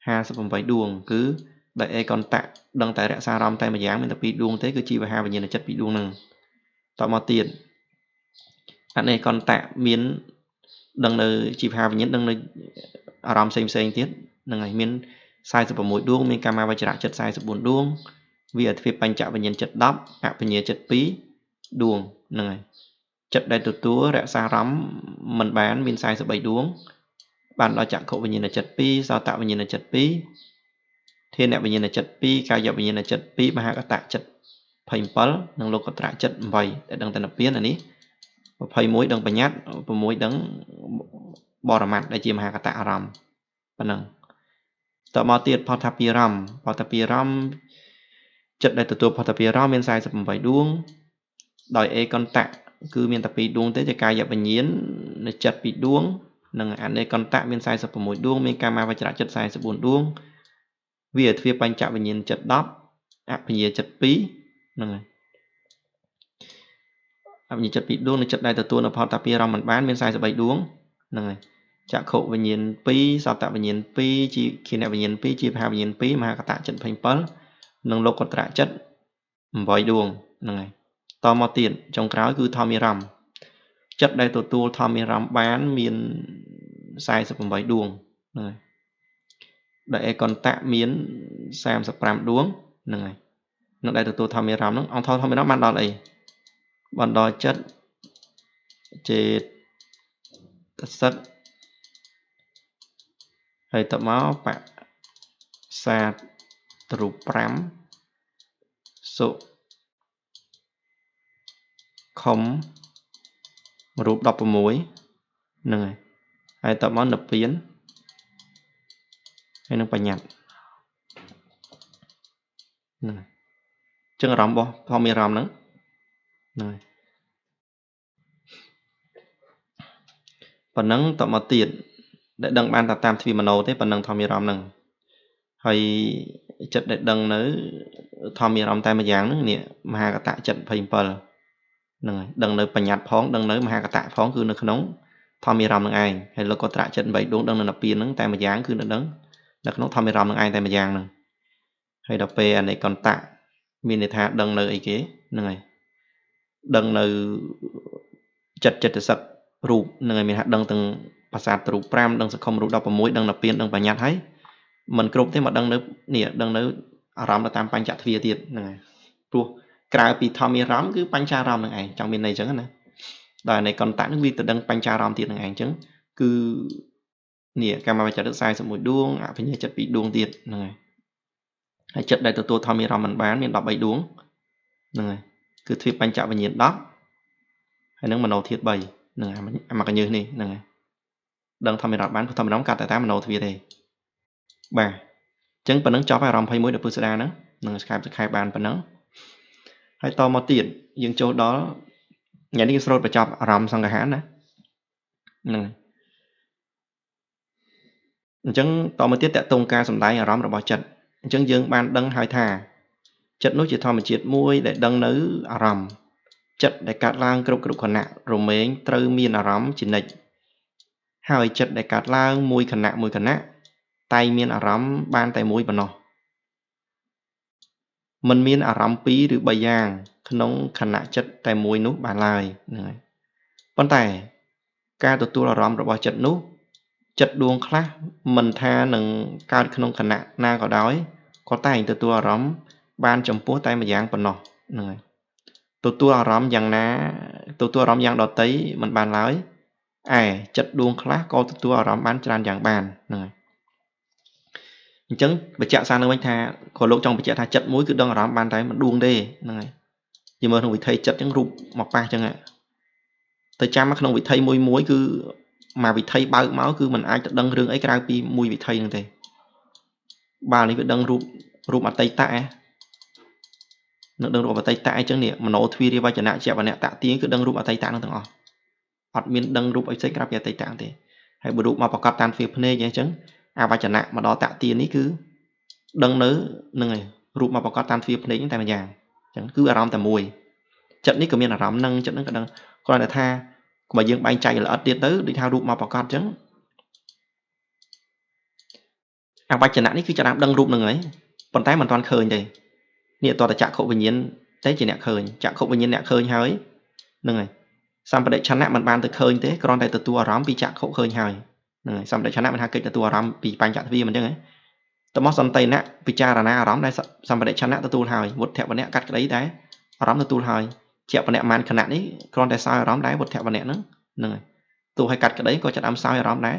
58ដួងគឺដែលឯកន្តៈដឹងតែរក្សាអារម្មណ៍តែម្យ៉ាងមានតែ2ដួងទេគឺជីវហាវិញ្ញាណចិត្ត2ដួងហ្នឹងតមកទៀតអនេកន្តៈមានដឹងនៅជីវហាវិញ្ញាណដឹងនៅអារម្មណ៍ផ្សេងទៀតហ្នឹងហើយមាន46ដួងមានកាមាវចរៈចិត្ត44ដួងវាអធិភាពបញ្ចវិញ្ញាណចិត្ត10អបញ្ញាចិត្ត2ដួងហ្នឹងហើយចិត្តដែលទទួលរក្សាអារម្មណ៍មិនបានមាន43ដួងបានដល់ចក្ខុវិញ្ញាណចិត្ត2សោតវិញ្ញាណចិត្ត2ធានវិញ្ញាណចិត្ត2កាយវិញ្ញាណចិត្ត2មហាកតៈចិត្ត27និងលោកត្រៈចិត្ត8ដែលដឹងតែនិព្វានអានេះ21ដឹងបញ្ញត្តិ6ដឹងបរមត្តដែលជាមហាកតៈអារម្មណ៍ប៉ុណ្ណឹងតមកទៀតផតថាពីរម្មចិត្តដែលទទួលផតថាពីរម្មមាន48ដួងដោយឯកន្តៈគឺមានតែ2ដួងទេជាកាយវិញ្ញាណនៃចិត្ត2ដួងនិងអនេកន្តៈមាន46ដួងមានកាមាវចរៈចិត្ត44ដួងវាអធិភាពបញ្ចវិញ្ញាណចិត្ត10អភិញ្ញាចិត្ត2ហ្នឹងហើយអភិញ្ញាចិត្ត2ដួងនៃចិត្តដែលទទួលនៅផតថាពីរម្មមិនបានមាន43ដួងហ្នឹងហើយចក្ខុវិញ្ញាណ2សោតវិញ្ញាណ2ជីខិនវិញ្ញាណ2ជីវហាវិញ្ញាណ2មហាកតៈចិត្ត27និងលោកកត្រៈចិត្ត8ដួងហ្នឹងហើយតមកទៀតចុងក្រោយគឺធម្មរម្មណ៍ចិត្តដែលទទួលធម្មរម្មណ៍បានមាន48ដួងហ្នឹងហើយដែលឯកន្តៈមាន35ដួងហ្នឹងហើយនឹងដែលទទួលធម្មរម្មណ៍ហ្នឹងអង្គធម្មរម្មណ៍បានដល់អីបានដល់ចិត្តចេតសិកហើយតមកបសាទរូប5សុខុមរូប16ហ្នឹងហើយតមកនិព្វានហើយនឹងបញ្ញត្តិហ្នឹងហើយចឹងអារម្មណ៍របស់ធម្មរម្មណ៍ហ្នឹងហ្នឹងហើយប៉ុណ្ណឹងតមកទៀតដែលដឹងបានតាមទ្វាមโนទេប៉ុណ្ណឹងធម្មរម្មណ៍ហ្នឹងហើយចិត្តដែលដឹងនៅធម្មរម្មណ៍តែម្យ៉ាងហ្នឹងនេះមហាកតៈចិត្ត27ហ្នឹងហើយដឹងនៅបញ្ញត្តិផងដឹងនៅមហាកតៈផងគឺនៅក្នុងធម្មរម្មណ៍នឹងឯងហើយលោកកត្រៈចិត្ត8ដួងដឹងនៅនិព្វានហ្នឹងតែម្យ៉ាងគឺនៅក្នុងធម្មរម្មណ៍នឹងឯងតែម្យ៉ាងហ្នឹងហើយដល់ពេលអនេកន្តៈមានន័យថាដឹងនៅអីគេហ្នឹងហើយដឹងនៅចិត្តចិត្តសិករូបហ្នឹងហើយមានថាដឹងទាំងភាសារូប5ដឹងសកុមរូប16ដឹងនិព្វានដឹងបញ្ញត្តិហើយមិនគ្រប់ទេមកដឹងនៅនេះដឹងនៅអារម្មណ៍ទៅតាមបញ្ចទ្វាទៀតហ្នឹងហើយព្រោះក្រៅពីធម្មរម្មណ៍គឺបញ្ចារម្មណ៍នឹងឯងចង់មានន័យអញ្ចឹងណាដល់អនេកន្តៈនឹងវាទៅដឹងបញ្ចារម្មណ៍ទៀតនឹងឯងអញ្ចឹងគឺនេះកម្មវចរិត41ដួងអភិញ្ញាចិត្ត2ដួងទៀតហ្នឹងហើយចិត្តដែលទទួលធម្មរម្មណ៍មិនបានមាន13ដួងហ្នឹងហើយគឺទ្វាបញ្ចវិញ្ញាណ10ហើយនឹងមโนធាតុ3ហ្នឹងហើយមកកញើសនេះហ្នឹងហើយដឹងធម្មរម្មណ៍បានធម្មរម្មណ៍កាត់តែតាមមโนទ្វាទេបាទអញ្ចឹងប៉ុណ្ណឹងចប់ហើយអារម្មណ៍21ដល់ពុស្ដាហ្នឹងនឹងស្ខែបានប៉ុណ្ណឹងហើយតមកទៀតយើងចូលដល់ថ្ងៃនេះស្រូតបញ្ចប់អារម្មណ៍សង្ឃហានណាហ្នឹងអញ្ចឹងតមកទៀតតកតងការសំដែងអារម្មណ៍របស់ចិត្តអញ្ចឹងយើងបានដឹងហើយថាចិត្តនោះជាធម្មជាតិមួយដែលដឹងនៅអារម្មណ៍ចិត្តដែលកាត់ឡើងគ្រប់ខណៈរមែងត្រូវមានអារម្មណ៍ជានិច្ចហើយចិត្តដែលកាត់ឡើងមួយខណៈតែមានអារម្មណ៍បានតែមួយប៉ុណ្ណោះมันមានអារម្មណ៍2ឬ3យ៉ាងក្នុងខណៈចិត្តតែមួយនោះបានឡើយហ្នឹងហើយប៉ុន្តែការទទួលអារម្មណ៍របស់ចិត្តនោះចិត្តដួងខ្លះមិនថានឹងកើតក្នុងខណៈណាក៏ដោយក៏តែងទទួលអារម្មណ៍បានចំពោះតែម្យ៉ាងប៉ុណ្ណោះហ្នឹងហើយ ទទួលអារម្មណ៍យ៉ាងណាទទួលអារម្មណ៍យ៉ាងដទៃមិនបានឡើយឯចិត្តដួងខ្លះក៏ទទួលអារម្មណ៍បានច្រើនយ៉ាងបានហ្នឹងហើយអញ្ចឹងបញ្ជាក់សារនៅវិញថាក៏លោកចង់បញ្ជាក់ថាចិត្តមួយគឺដឹងអារម្មណ៍បានតែមិនដួងទេហ្នឹងហើយនិយាយមើលក្នុងវិធីចិត្តអញ្ចឹងរូបមកប៉ះអញ្ចឹងទៅចាំក្នុងវិធីមួយគឺមកវិធីបើកមកគឺมันអាចទៅដឹងរឿងអីក្រៅពីមួយវិធីហ្នឹងទេបាទនេះវាដឹងរូបអតីតៈនឹងដឹងរូបអតីតៈអញ្ចឹងនេះមโนទ្វារវចនៈជាវនៈតទាគឺដឹងរូបអតីតៈហ្នឹងទាំងអស់អត់មានដឹងរូបអីផ្សេងក្រៅពីអតីតៈទេហើយបើរូបមកប្រកបតាមទ្វារភ្នែកអញ្ចឹងអវចនៈមកដល់តទានេះគឺដឹងនៅនឹងឯងរូបមកប្រកបតាមទ្វារភ្នែកតែម្យ៉ាងអញ្ចឹងគឺអារម្មណ៍តែមួយចិត្តនេះក៏មានអារម្មណ៍នឹងចិត្តហ្នឹងក៏ដឹងគ្រាន់តែថាបើយើងបែងចែកល្អិតទៀតទៅដូចថារូបមកប្រកបអញ្ចឹងអវចនៈនេះគឺចាប់ដឹងរូបហ្នឹងហើយប៉ុន្តែមិនទាន់ឃើញទេនេះតតចក្ខុវិញ្ញាណតែជាអ្នកឃើញចក្ខុវិញ្ញាណអ្នកឃើញហើយហ្នឹងហើយសម្បដិឆន្ទៈមិនបានទៅឃើញទេគ្រាន់តែទទួលអារម្មណ៍ពីចក្ខុឃើញហើយហ្នឹងហើយសម្បដិឆន្ទៈមិនថាកិច្ចទទួលអារម្មណ៍ពីបញ្ចទ្វារមិនអញ្ចឹងហ៎តមសន្តិណៈពិចារណាអារម្មណ៍ដែលសម្បដិឆន្ទៈទទួលហើយវុទ្ធវនៈកាត់ក្តីដែរអារម្មណ៍ទទួលហើយជាបនៈមានខណៈនេះគ្រាន់តែសោយអារម្មណ៍ដែរវុទ្ធវនៈហ្នឹងហើយទោះឲ្យកាត់ក្តីក៏ចិត្តអំសោយអារម្មណ៍ដែរ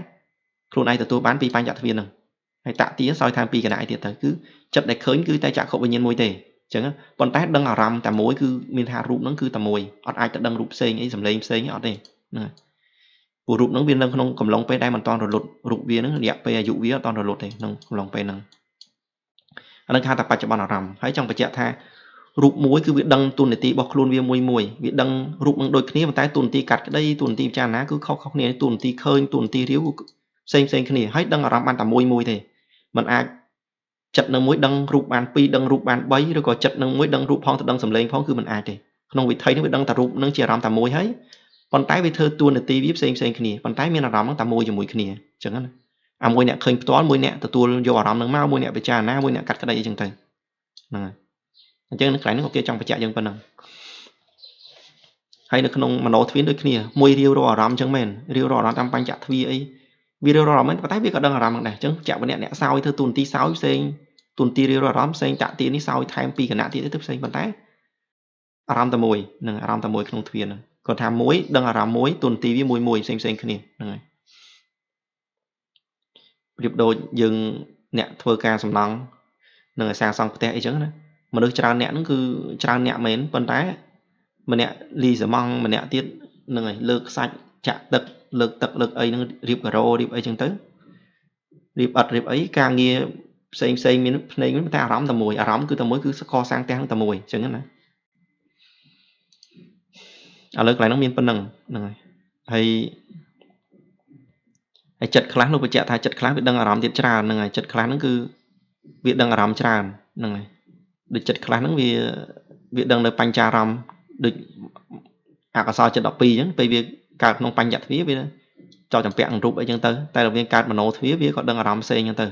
ខ្លួនឯងទទួលបានពីបញ្ចទ្វារហ្នឹងហើយតទាសោយតាមពីគណៈឯទៀតទៅគឺចិត្តដែលឃើញគឺតែចក្ខុវិញ្ញាណមួយទេអញ្ចឹងប៉ុន្តែដឹងអារម្មណ៍តែមួយគឺមានថារូបហ្នឹងគឺតែមួយអត់អាចទៅដឹងរូបផ្សេងអីសម្លេងផ្សេងអត់ទេហ្នឹងហើយព្រោះរូបហ្នឹងវានៅក្នុងកំឡុងពេលដែលមិនតាន់រលត់រូបវាហ្នឹងរយៈពេលអាយុវាអត់តាន់រលត់ទេក្នុងកំឡុងពេលហ្នឹងអានឹងហៅថាបច្ចុប្បន្នអារម្មណ៍ហើយចង់បញ្ជាក់ថារូបមួយគឺវាដឹងទូនាទីរបស់ខ្លួនវាមួយវាដឹងរូបនឹងដូចគ្នាប៉ុន្តែទូនាទីកាត់ក្តីទូនាទីពិចារណាគឺខុសគ្នាទូនាទីឃើញទូនាទីរាវផ្សេងគ្នាហើយដឹងអារម្មណ៍បានតែមួយទេมันអាចចិត្តនឹងមួយដឹងរូបបាន2ដឹងរូបបាន3ឬក៏ចិត្តនឹងមួយដឹងរូបផងទៅដឹងសម្លេងផងគឺมันអាចទេក្នុងវិធីនេះវាដឹងតែរូបនឹងជាអារម្មណ៍តែមួយហើយប៉ុន្តែវាធ្វើតួនាទីវាផ្សេងគ្នាប៉ុន្តែមានអារម្មណ៍នឹងតែមួយជាមួយគ្នាអញ្ចឹងណាអាមួយអ្នកឃើញផ្ទាល់មួយអ្នកទទួលយកអារម្មណ៍នឹងមកមួយអ្នកពិចារណាមួយអ្នកកាត់ក្តីអីចឹងទៅហ្នឹងហើយអញ្ចឹងនៅកន្លែងនេះក៏គេចង់បញ្ជាក់យើងប៉ុណ្ណឹងហើយនៅក្នុងមโนទ្វារដូចគ្នាមួយរាវរកអារម្មណ៍អញ្ចឹងមែនរាវរកអារម្មណ៍តាមបញ្ចទ្វារអីវារាវរកអារម្មណ៍មែនប៉ុន្តែវាក៏ដឹងអារម្មណ៍ហ្នឹងដែរអញ្ចឹងចាក់ម្នាក់អ្នកសោយធ្វើទូនទីសោយផ្សេងទូនទីរាវរកអារម្មណ៍ផ្សេងតាក់ទានេះសោយថែមពីគណៈទៀតទៅផ្សេងប៉ុន្តែអារម្មណ៍តែមួយនឹងអារម្មណ៍តែមួយក្នុងទ្វារហ្នឹងគាត់ថាមួយដឹងអារម្មណ៍មួយទូនទីវាមួយផ្សេងគ្នាហ្នឹងហើយប្រៀបដូចយើងអ្នកធ្វើការសំណង់នឹងអាសាសង់ផ្ទះអីចឹងណាមនុស្សច្រើនអ្នកហ្នឹងគឺច្រើនអ្នកមែនប៉ុន្តែម្នាក់លីសំងម្នាក់ទៀតនឹងហើយលើកខ្សាច់ចាក់ទឹកលើកទឹកលើកអីហ្នឹងរៀបការ៉ូរៀបអីចឹងទៅរៀបអត់រៀបអីការងារផ្សេងមានភ្នែកតែអារម្មណ៍តែមួយអារម្មណ៍គឺតែមួយគឺកសាងផ្ទះហ្នឹងតែមួយចឹងណាឥឡូវកន្លែងហ្នឹងមានប៉ុណ្ណឹងហ្នឹងហើយហើយចិត្តខ្លះនោះបញ្ជាក់ថាចិត្តខ្លះវាដឹងអារម្មណ៍ទៀតច្រើនហ្នឹងហើយចិត្តខ្លះហ្នឹងគឺវាដឹងអារម្មណ៍ច្រើនហ្នឹងហើយដូចចិត្តខ្លះហ្នឹងវាដឹងនៅបញ្ចារម្មណ៍ដូចអកុសលចិត្ត12អញ្ចឹងពេលវាកើតក្នុងបញ្ញទ្វាវាចោលចម្ពាក់នឹងរូបអីចឹងទៅតែរវាងកើតមโนទ្វាវាក៏ដឹងអារម្មណ៍ផ្សេងចឹងទៅ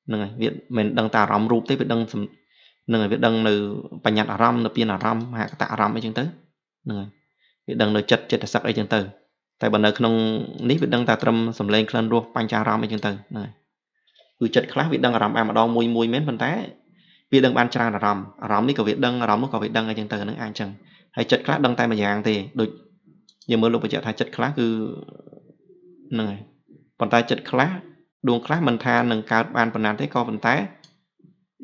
ហ្នឹងហើយវាមិនដឹងតែអារម្មណ៍រូបទេវាដឹងហ្នឹងហើយវាដឹងនៅបញ្ញត្តិអារម្មណ៍នៅពានអារម្មណ៍មហាកតអារម្មណ៍អីចឹងទៅហ្នឹងហើយវាដឹងនៅចិត្តចិត្តសឹកអីចឹងទៅតែបើនៅក្នុងនេះវាដឹងតែត្រឹមសម្លេងក្លិនរសបញ្ចារម្មណ៍អីចឹងទៅហ្នឹងហើយគឺចិត្តខ្លះវាដឹងអារម្មណ៍ម្ដងមួយមែនប៉ុន្តែវាដឹងបានច្រើនអារម្មណ៍នេះក៏វាដឹងអារម្មណ៍នោះក៏វាដឹងអីចឹងទៅហ្នឹងអាចចឹងហើយចិត្តខ្លះដឹងតែមួយយ៉ាងទេដូចយើងមើលលោកបញ្ជាក់ថាចិត្តខ្លះគឺហ្នឹងហើយប៉ុន្តែចិត្តខ្លះដួងខ្លះមិនថានឹងកើតបានប៉ុណ្ណាទេក៏ប៉ុន្តែ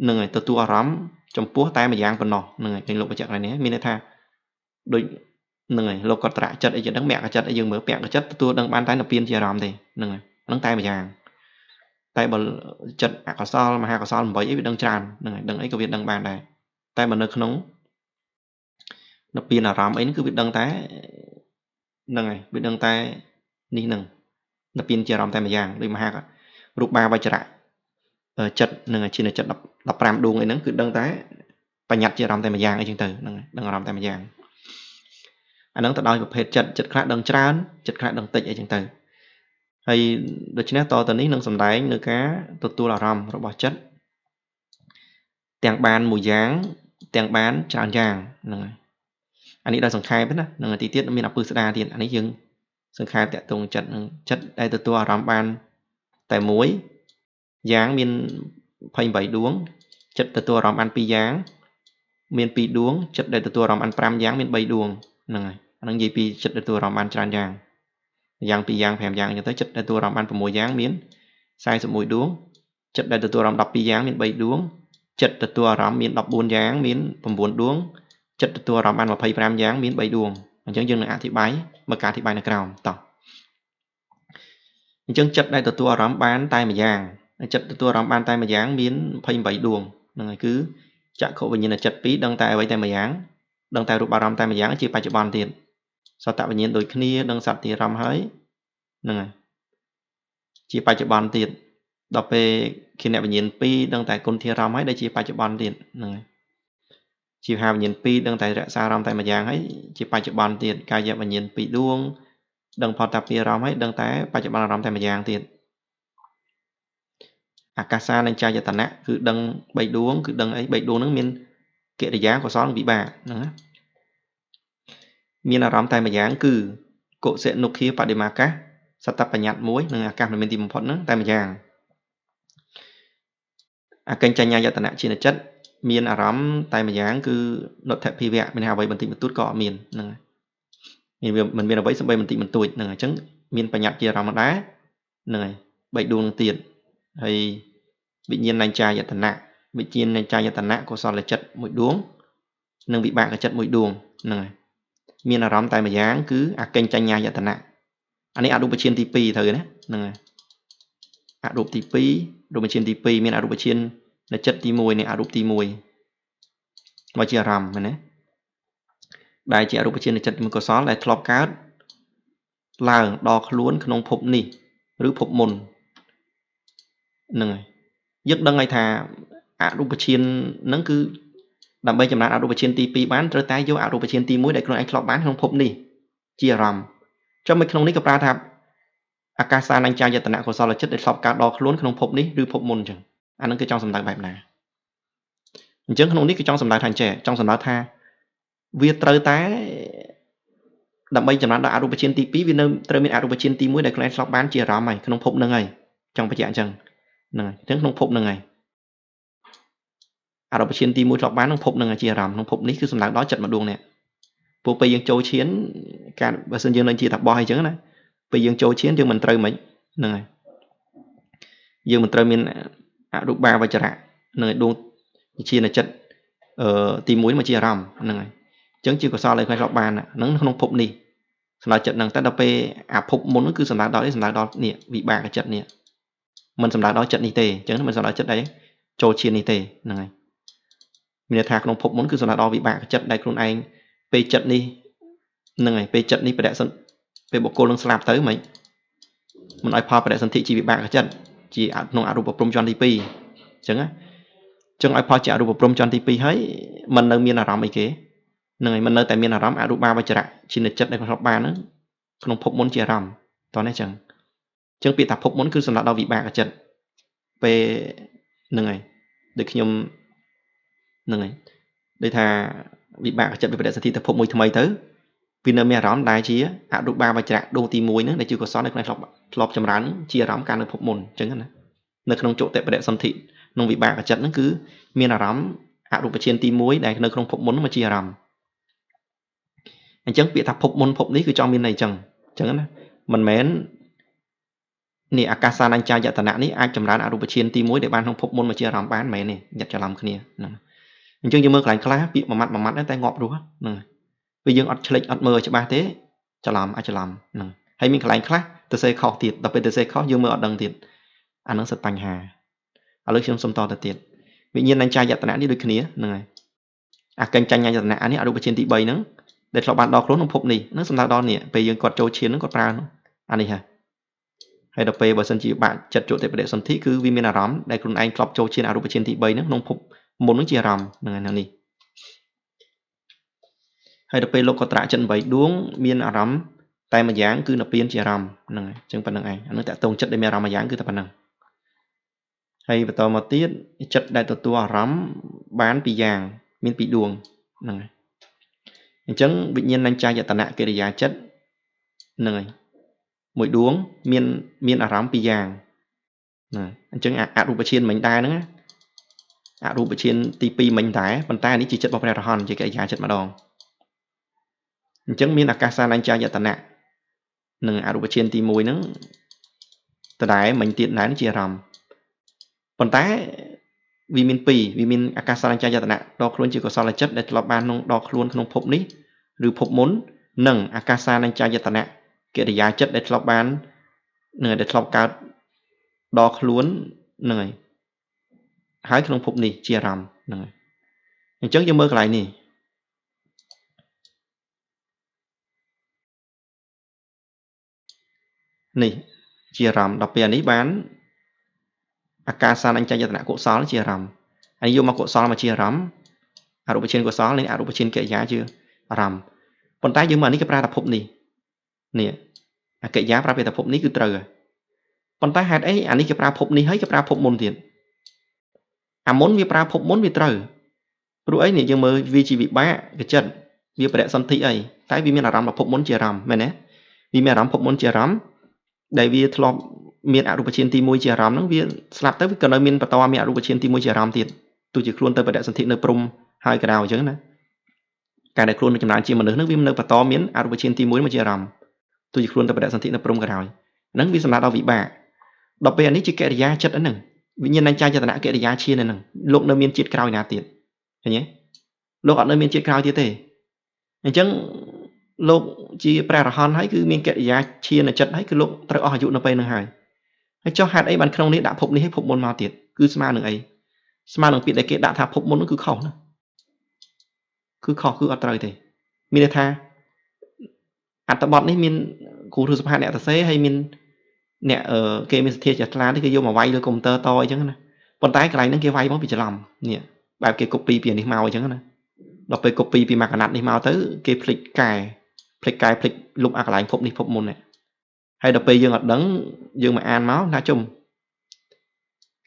ហ្នឹងហើយទទួលអារម្មណ៍ចំពោះតែមួយយ៉ាងប៉ុណ្ណោះហ្នឹងហើយគេលោកបញ្ជាក់កន្លែងនេះមានន័យថាដូចហ្នឹងហើយលោកកត្រៈចិត្តអីចឹងហ្នឹងមគ្គចិត្តអីយើងមើលពគ្គចិត្តទទួលដឹងបានតែនិព្វានជាអារម្មណ៍ទេហ្នឹងហើយហ្នឹងតែមួយយ៉ាងតែបើចិត្តអកុសលមហាកុសល8អីវាដឹងច្រើនហ្នឹងហើយដឹងអីក៏វាដឹងបានដែរតែបើនៅក្នុងនិព្វានអារម្មណ៍អីហ្នឹងគឺវាដឹងតែហ្នឹងហើយវាដឹងតែនេះហ្នឹងនិព្វានជាអារម្មណ៍តែមួយយ៉ាងដូចមហារូបាវចរៈចិត្តហ្នឹងហើយជាចិត្ត15ដួងអីហ្នឹងគឺដឹងតែបញ្ញត្តិជាអារម្មណ៍តែមួយយ៉ាងអីចឹងទៅហ្នឹងហើយដឹងអារម្មណ៍តែមួយយ៉ាងអាហ្នឹងទៅដោយប្រភេទចិត្តខ្លះដឹងច្រើនចិត្តខ្លះដឹងតិចអីចឹងទៅហើយដូច្នេះតទៅនេះនឹងសម្ដែងនៅការទទួលអារម្មណ៍របស់ចិត្តទាំងបានមួយយ៉ាងទាំងបានច្រើនយ៉ាងហ្នឹងហើយអានេះដល់សង្ខេបណាហ្នឹងហើយទីទៀតមានអពឹស្ដាទៀតអានេះយើងសង្ខេបតកតងចិត្តនឹងចិត្តដែលទទួលអារម្មណ៍បានតែមួយយ៉ាងមាន28ដួងចិត្តទទួលអារម្មណ៍បាន2យ៉ាង មាន2ដួងចិត្តដែលទទួលអារម្មណ៍បាន5យ៉ាងមាន3ដួងហ្នឹងហើយអានឹងនិយាយពីចិត្តដែលទទួលអារម្មណ៍បានច្រើនយ៉ាងយ៉ាង2យ៉ាង5យ៉ាងអញ្ចឹងទៅចិត្តដែលទទួលអារម្មណ៍បាន6យ៉ាងមាន41ដួងចិត្តដែលទទួលអារម្មណ៍12យ៉ាងមាន3ដួងចិត្តទទួលអារម្មណ៍មាន14យ៉ាងមាន9ដួងចិត្តទទួលអារម្មណ៍បាន25យ៉ាងមាន3ដួងអញ្ចឹងយើងនឹងអធិប្បាយមកការអធិប្បាយនៅក្រោមតោះអញ្ចឹងចិត្តដែលទទួលអារម្មណ៍បានតែមួយយ៉ាងចិត្តទទួលអារម្មណ៍បានតែមួយយ៉ាងមាន28ដួងហ្នឹងហើយគឺចក្ខុវិញ្ញាណចិត្ត2ដឹងតែអ្វីតែមួយយ៉ាងដឹងតែរូបអារម្មណ៍តែមួយយ៉ាងជាបច្ចុប្បន្នទៀតសតវិញ្ញាណដូចគ្នាដឹងសត្វទីអារម្មណ៍ហើយហ្នឹងហើយជាបច្ចុប្បន្នទៀតដល់ពេលគណៈវិញ្ញាណ2ដឹងតែគុណធាអារម្មណ៍ហើយដែលជាបច្ចុប្បន្នទៀតហ្នឹងហើយជីវហាវិញ្ញាណ2ដឹងតែរក្សាអារម្មណ៍តែមួយយ៉ាងហើយជាបច្ចុប្បន្នទៀតកាយវិញ្ញាណ2ដួងដឹងផតតាពីអារម្មណ៍ហើយដឹងតែបច្ចុប្បន្នអារម្មណ៍តែមួយយ៉ាងទៀតអាកាសានិងចាយតនៈគឺដឹង3ដួងគឺដឹងអី3ដួងហ្នឹងមានកិរិយាកុសលនិងវិបាកហ្នឹងណាមានអារម្មណ៍តែមួយយ៉ាងគឺកុសិនុខាបដិមាកាសសតបញ្ញត្តិមួយនិងអាកាសមិនមានទីបំផុតហ្នឹងតែមួយយ៉ាងអកិញ្ចញ្ញយតនៈជាចិត្តមានអារម្មណ៍តែមួយយ៉ាងគឺនុដ្ឋភិវៈមានអ្វីបន្តិចបន្តួចក៏អត់មានហ្នឹងហើយមិនមានអ្វីសំបីបន្តិចបន្តួចហ្នឹងអញ្ចឹងមានបញ្ញត្តិជាអារម្មណ៍ដែរហ្នឹងហើយ3ដួងនឹងទៀតហើយវិញ្ញាណញ្ចាយតនៈវិញ្ញាណញ្ចាយតនៈកុសលចិត្តមួយដួងនិងវិបាកចិត្តមួយដួងហ្នឹងហើយមានអារម្មណ៍តែមួយយ៉ាងគឺអកិញ្ចញ្ញយតនៈអានេះអរូបឈានទី2ត្រូវណាហ្នឹងហើយអរូបទី2រូបឈានទី2មានអរូបឈាននៅចិត្តទី1នេះអរូបទី1មកជាអារម្មណ៍មែនទេដែលជាអរូបឈាននៃចិត្តកុសលដែលធ្លាប់កើតឡើងដល់ខ្លួនក្នុងភពនេះឬភពមុនហ្នឹងហើយយើងដឹងហើយថាអរូបឈានហ្នឹងគឺដើម្បីចំណានអរូបឈានទី2បានត្រូវតែយកអរូបឈានទី1ដែលខ្លួនឯងធ្លាប់បានក្នុងភពនេះជាអារម្មណ៍ចាំនៅក្នុងនេះក៏ប្រើថាអាកាសានញ្ចាយតនៈកុសលចិត្តដែលធ្លាប់កើតដល់ខ្លួនក្នុងភពនេះឬភពមុនអញ្ចឹងអានឹងគឺចង់សម្ដៅបែបណាអញ្ចឹងក្នុងនេះគឺចង់សម្ដៅថាអញ្ចេះចង់សម្ដៅថាវាត្រូវតែដើម្បីចំណានដល់អរូបឈានទី2វានៅត្រូវមានអរូបឈានទី1ដែលខ្លួនឯងធ្លាប់បានជាអារម្មណ៍ហើយក្នុងភពហ្នឹងហើយចង់បញ្ជាក់អញ្ចឹងហ្នឹងហើយអញ្ចឹងក្នុងភពហ្នឹងហើយអរូបឈានទី1ធ្លាប់បានក្នុងភពហ្នឹងជាអារម្មណ៍ក្នុងភពនេះគឺសំដៅដល់ចិត្តមួយដួងនេះពួកពេលយើងចូលឈានការបើសិនយើងនឹងជាតាបោះអីចឹងណាពេលយើងចូលឈានយើងមិនត្រូវមិនហ្នឹងហើយយើងមិនត្រូវមានអរូបាវចរៈនឹងដួងឈានចិត្តទី1មកជាអារម្មណ៍ហ្នឹងហើយអញ្ចឹងជាកុសលដែលខ្លួនធ្លាប់បានហ្នឹងក្នុងភពនេះសម្ដៅចិត្តហ្នឹងតែដល់ពេលអាភពមុនគឺសម្ដៅដល់នេះវិបាកចិត្តនេះមិនសម្ដៅដល់ចិត្តនេះទេអញ្ចឹងមិនសម្ដៅចិត្តដែរចូលឈាននេះទេហ្នឹងហើយមានន័យថាក្នុងភពមុនគឺសម្ដៅដល់វិបាកចិត្តដែលខ្លួនឯងពេលចិត្តនេះហ្នឹងហើយពេលចិត្តនេះបដិសន្ធិពេលបុគ្គលនឹងស្លាប់ទៅមិនឲ្យផលបដិសន្ធិជាវិបាកចិត្តជាក្នុងអរូបព្រំជាន់ទី2អញ្ចឹងណាចឹងឲ្យផលជាអរូបព្រំជាន់ទី2ហើយมันនៅមានអារម្មណ៍អីគេហ្នឹងហើយมันនៅតែមានអារម្មណ៍អរូបាវចរៈជាចិត្តដែលធ្លាប់បានហ្នឹងក្នុងភពមុនជាអារម្មណ៍តោះនេះចឹងពាក្យថាភពមុនគឺសម្ដៅដល់វិបាកចិត្តពេលហ្នឹងហើយដូចខ្ញុំហ្នឹងហើយដូចថាវិបាកចិត្តវិបដិសន្ធិទៅភពមួយថ្មីទៅវានៅមានអារម្មណ៍ដែលជាអរូបាវចរៈដួងទី1ហ្នឹងដែលជាកុសលដែលខ្លួនធ្លាប់ចម្រើនជាអារម្មណ៍កាលនៅភពមុនអញ្ចឹងណានៅក្នុងចុតិបដិសន្ធិក្នុងវិបាកចិត្តហ្នឹងគឺមានអារម្មណ៍អរូបឈានទី1ដែលនៅក្នុងភពមុនមកជាអារម្មណ៍អញ្ចឹងពាក្យថាភពមុនភពនេះគឺចង់មានន័យអញ្ចឹងណាមិនមែននេះអាកាសានញ្ចាយតនៈនេះអាចចម្រើនអរូបឈានទី1ដែលបានក្នុងភពមុនមកជាអារម្មណ៍បានមែនទេញាត់ច្រឡំគ្នាហ្នឹងអញ្ចឹងយើងមើលកន្លែងខ្លះពាក្យមួយម៉ាត់តែងាប់រស់ហ្នឹងពេលយើងអត់ឆ្លេចអត់មើលច្បាស់ទេច្រឡំអាចច្រឡំហ្នឹងហើយមានកន្លែងខ្លះទៅសេខុសទៀតដល់ពេលទៅសេខុសយើងមើលអត់ដឹងទៀតអានឹងសិតបញ្ហាឥឡូវខ្ញុំសុំតទៅទៀតវិញ្ញាណញ្ចាយតនៈនេះដូចគ្នាហ្នឹងហើយអកិញ្ចញ្ញយតនៈនេះអរូបឈានទី3ហ្នឹងដែលធ្លាប់បានដល់ខ្លួនក្នុងភពនេះហ្នឹងសំដៅដល់នេះពេលយើងគាត់ចូលឈានហ្នឹងគាត់ប្រើអានេះហើយដល់ពេលបើសិនជាបាក់ចិត្តចុតិបដិសន្ធិគឺវាមានអារម្មណ៍ដែលខ្លួនឯងធ្លាប់ចូលឈានអរូបឈានទី3ហ្នឹងក្នុងភពមុនហ្នឹងជាអារម្មណ៍ហ្នឹងនេះហើយដល់ពេលលោកកត្រៈចិត្ត8ដួងមានអារម្មណ៍តែមួយយ៉ាងគឺនិព្វានជាអារម្មណ៍ហ្នឹងហើយអញ្ចឹងប៉ុណ្្នឹងឯងអានឹងតកតងចិត្តដែលមានអារម្មណ៍មួយយ៉ាងគឺតែប៉ុណ្្នឹងហើយបន្តមកទៀតចិត្តដែលទទួលអារម្មណ៍បានពីរយ៉ាងមានពីរដួងហ្នឹងហើយអញ្ចឹងវិញ្ញាណញ្ចាយតនៈកិរិយាចិត្តហ្នឹងហើយមួយដួងមានអារម្មណ៍ពីរយ៉ាងណាអញ្ចឹងអរូបឈានមិញដែរហ្នឹង អរូបឈានទី2មិញដែរប៉ុន្តែនេះជាចិត្តរបស់ព្រះរហន្តជាកិរិយាចិត្តម្ដងអញ្ចឹងមានអាកាសានញ្ចាយតនៈនិងអរូបឈានទី1ហ្នឹងដដែលមិញទៀតដែរជាអារម្មណ៍ប៉ុន្តែវាមាន2វាមានអាកាសានញ្ចាយតនៈដកខ្លួនជាកុសលចិត្តដែលធ្លាប់បានក្នុងដកខ្លួនក្នុងភពនេះឬភពមុននិងអាកាសានញ្ចាយតនៈកិរិយាចិត្តដែលធ្លាប់បានដែលធ្លាប់កើតដកខ្លួនហ្នឹងហើយក្នុងភពនេះជាអារម្មណ៍ហ្នឹងហើយអញ្ចឹងយើងមើលកន្លែងនេះនេះជាអារម្មណ៍ដល់ពេលនេះបានអាកាសានញ្ចាយតនៈកុសលជាអារម្មណ៍ហើយយកមកកុសលមកជាអារម្មណ៍អរូបឈានកុសលនិងអរូបឈានកិរិយាជាអារម្មណ៍ប៉ុន្តែយើងមើលនេះគេប្រើថាភពនេះនេះអកិរិយាប្រើពាក្យថាភពនេះគឺត្រូវហើយប៉ុន្តែហេតុអីអានេះគេប្រើភពនេះហើយគេប្រើភពមុនទៀតអាមុនវាប្រើភពមុនវាត្រូវព្រោះអីនេះយើងមើលវាជាវិបាកកចិត្តវាបរិសន្ធិអីតែវាមានអារម្មណ៍ភពមុនជាអារម្មណ៍មែនទេវាមានអារម្មណ៍ភពមុនជាអារម្មណ៍ដែលវាធ្លាប់មានអរូបឈានទី1ជាអារម្មណ៍ហ្នឹងវាស្លាប់ទៅវាក៏នៅមានបន្តមានអរូបឈានទី1ជាអារម្មណ៍ទៀតទោះជាខ្លួនទៅបដិសន្ធិនៅព្រំហើយក៏ដោយអញ្ចឹងណាការដែលខ្លួននឹងចំណានជាមនុស្សហ្នឹងវានៅបន្តមានអរូបឈានទី1មកជាអារម្មណ៍ទោះជាខ្លួនទៅបដិសន្ធិនៅព្រំក៏ដោយហ្នឹងវាសម្រាប់ដល់វិបាកដល់ពេលនេះជាកិរិយាចិត្តហ្នឹងវិញ្ញាណញ្ចាយតនៈកិរិយាឈានហ្នឹងលោកនៅមានជាតិក្រោយណាទៀតឃើញទេលោកអត់នៅមានជាតិក្រោយទៀតទេអញ្ចឹងលោកជាព្រះអរហន្តហើយគឺមានកិរិយាឈានចិត្តហើយគឺលោកត្រូវអស់អាយុនៅពេលហ្នឹងហើយចុះហេតុអីបានក្នុងនេះដាក់ភពនេះឲ្យភពមុនមកទៀតគឺស្មើនឹងអីស្មើនឹងពាក្យដែលគេដាក់ថាភពមុននោះគឺខុសណាគឺខុសគឺអត់ត្រូវទេមានន័យថាអត្ថបទនេះមានគ្រូធ្វើសភាអ្នកសរសេរហើយមានអ្នកគេមានសទ្ធាជ្រះថ្លានេះគេយកមកវាយលើកុំព្យូទ័រតអញ្ចឹងណាប៉ុន្តែកន្លែងហ្នឹងគេវាយមកពីច្រឡំនេះបែបគេ copy ពីនេះមកអញ្ចឹងណាដល់ពេល copy ពីមកកណាត់នេះមកទៅគេភ្លេចកែភ្លេចលុបអាកន្លែងភពនេះភពមុននេះហើយដល់ពេលយើងអត់ដឹងយើងមកអានមកថាជុំ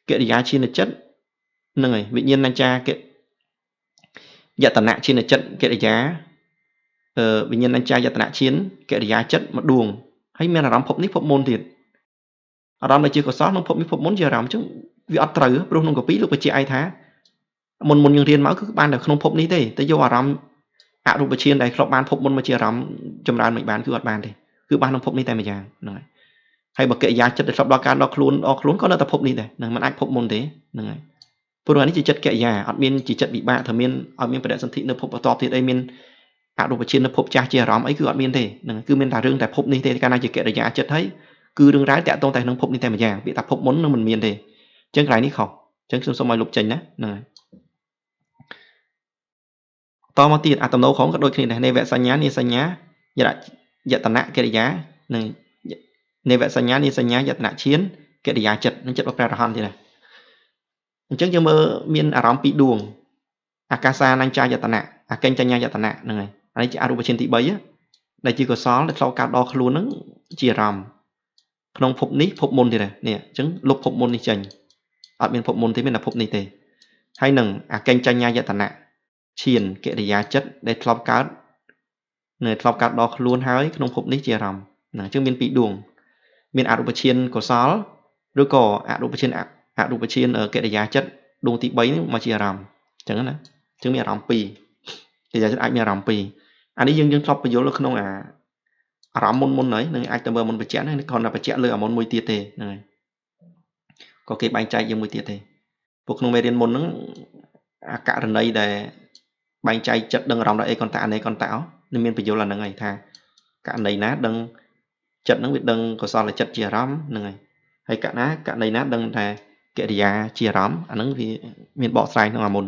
កិរិយាឈានចិត្តហ្នឹងហើយវិញ្ញាណញ្ចាយតនៈឈានចិត្តកិរិយាវិញ្ញាណញ្ចាយតនៈឈានកិរិយាចិត្តមួយដួងហើយមានអារម្មណ៍ភពនេះភពមុនទៀតអារម្មណ៍ដែលជាកុសលក្នុងភពនេះភពមុនជាអារម្មណ៍អញ្ចឹងវាអត់ត្រូវព្រោះក្នុងកពីលោកបញ្ជាក់ឲ្យថាមុនយើងរៀនមកគឺបានតែក្នុងភពនេះទេតែយកអារម្មណ៍អរូបឈានដែលធ្លាប់បានភពមុនមកជាអារម្មណ៍ចម្រើនមិនបានគឺអត់បានទេគឺបានក្នុងភពនេះតែម្យ៉ាងហ្នឹងហើយបើកិរិយាចិត្តដែលធ្លាប់ដល់ការដល់ខ្លួនក៏នៅតែភពនេះដែរនឹងមិនអាចភពមុនទេហ្នឹងហើយព្រោះនេះជាចិត្តកិរិយាអត់មានជាចិត្តវិបាកថាមានអត់មានបដិសន្ធិនៅភពបន្តទៀតអីមានអរូបឈាននៅភពចាស់ជាអារម្មណ៍អីគឺអត់មានទេហ្នឹងគឺមានតែរឿងតែភពនេះទេកាលណាជាកិរិយាចិត្តហើយគឺរឿងរ៉ាវតាក់ទងតែក្នុងភពនេះតែម្យ៉ាងពាក្យថាភពមុននឹងមិនមានទេអញ្ចឹងកន្លែងនេះខុសអញ្ចឹងខ្ញុំសូមឲ្យលុបចេញណាហ្នឹងហើយតមកទៀតអាតំណោខំក៏ដូចគ្នាដែរនេវសញ្ញានិសញ្ញាយតនៈកិរិយានិងនេវសញ្ញានិសញ្ញាយតនៈឈានកិរិយាចិត្តនឹងចិត្តរបស់ព្រះរហន្តទៀតណាអញ្ចឹងយើងមើលមានអារម្មណ៍ពីរដួងអាកាសានញ្ចាយតនៈអកិញ្ចញ្ញាយតនៈហ្នឹងហើយអានេះជាអរូបឈានទី3ដែលជាកុសលដែលធ្លាប់កើតដល់ខ្លួនហ្នឹងជាអារម្មណ៍ក្នុងភពនេះភពមុនទៀតនេះអញ្ចឹងលុបភពមុននេះចេញអត់មានភពមុនទេមានតែភពនេះទេហើយនឹងអកិញ្ចញ្ញាយតនៈឈានកិរិយាចិត្តដែលធ្លាប់កើតដល់ខ្លួនហើយក្នុងភពនេះជាអារម្មណ៍ហ្នឹងអញ្ចឹងមានពីរដួងមានអរូបឈានកុសលឬក៏អរូបឈានកិរិយាចិត្តដួងទី3នេះមកជាអារម្មណ៍អញ្ចឹងណាអញ្ចឹងមានអារម្មណ៍2កិរិយាចិត្តអាចមានអារម្មណ៍2អានេះយើងធ្លាប់បញ្យល់នៅក្នុងអារម្មណ៍មុនហើយនឹងអាចទៅមើលមុនបញ្ជាក់ហ្នឹងគ្រាន់តែបញ្ជាក់លើអាមុនមួយទៀតទេហ្នឹងហើយក៏គេបែងចែកយើងមួយទៀតទេពួកក្នុងមេរៀនមុនហ្នឹងអាករណីដែលបែងចែកចិត្តដឹងអារម្មណ៍ដល់អេកន្តៈអនេកន្តៈនឹងមានបញ្យល់អាហ្នឹងហើយថាករណីណាដឹងចិត្តហ្នឹងវាដឹងកុសលចិត្តជាអារម្មណ៍ហ្នឹងហើយករណីណាដឹងតែកិរិយាជាអារម្មណ៍អាហ្នឹងវាមានបកស្រាយក្នុងអាមុន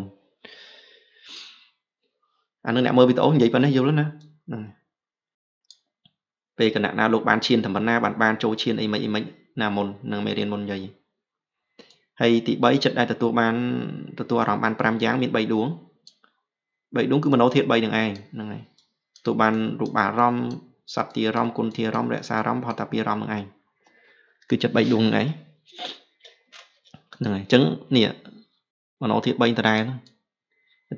អានឹងអ្នកមើលវីដេអូនិយាយប៉ុណ្ណេះយល់ណាហ្នឹងពេលគណៈណាលោកបានឈានធម្មតាបានចូលឈានអីមិនណាមុននឹងមេរៀនមុននិយាយហើយទី3ចិត្តដែលទទួលអារម្មណ៍បាន5យ៉ាងមាន3ដួងគឺមโนធាតុ3នឹងឯងហ្នឹងហើយទទួលបានរូបារម្មណ៍សត្យារម្មណ៍គុណធារម្មណ៍រក្សារម្មណ៍ផតពារម្មណ៍នឹងឯងគឺចិត្ត3ដួងហ្នឹងឯងហ្នឹងហើយអញ្ចឹងនេះមโนធាតុ3តរ៉ែ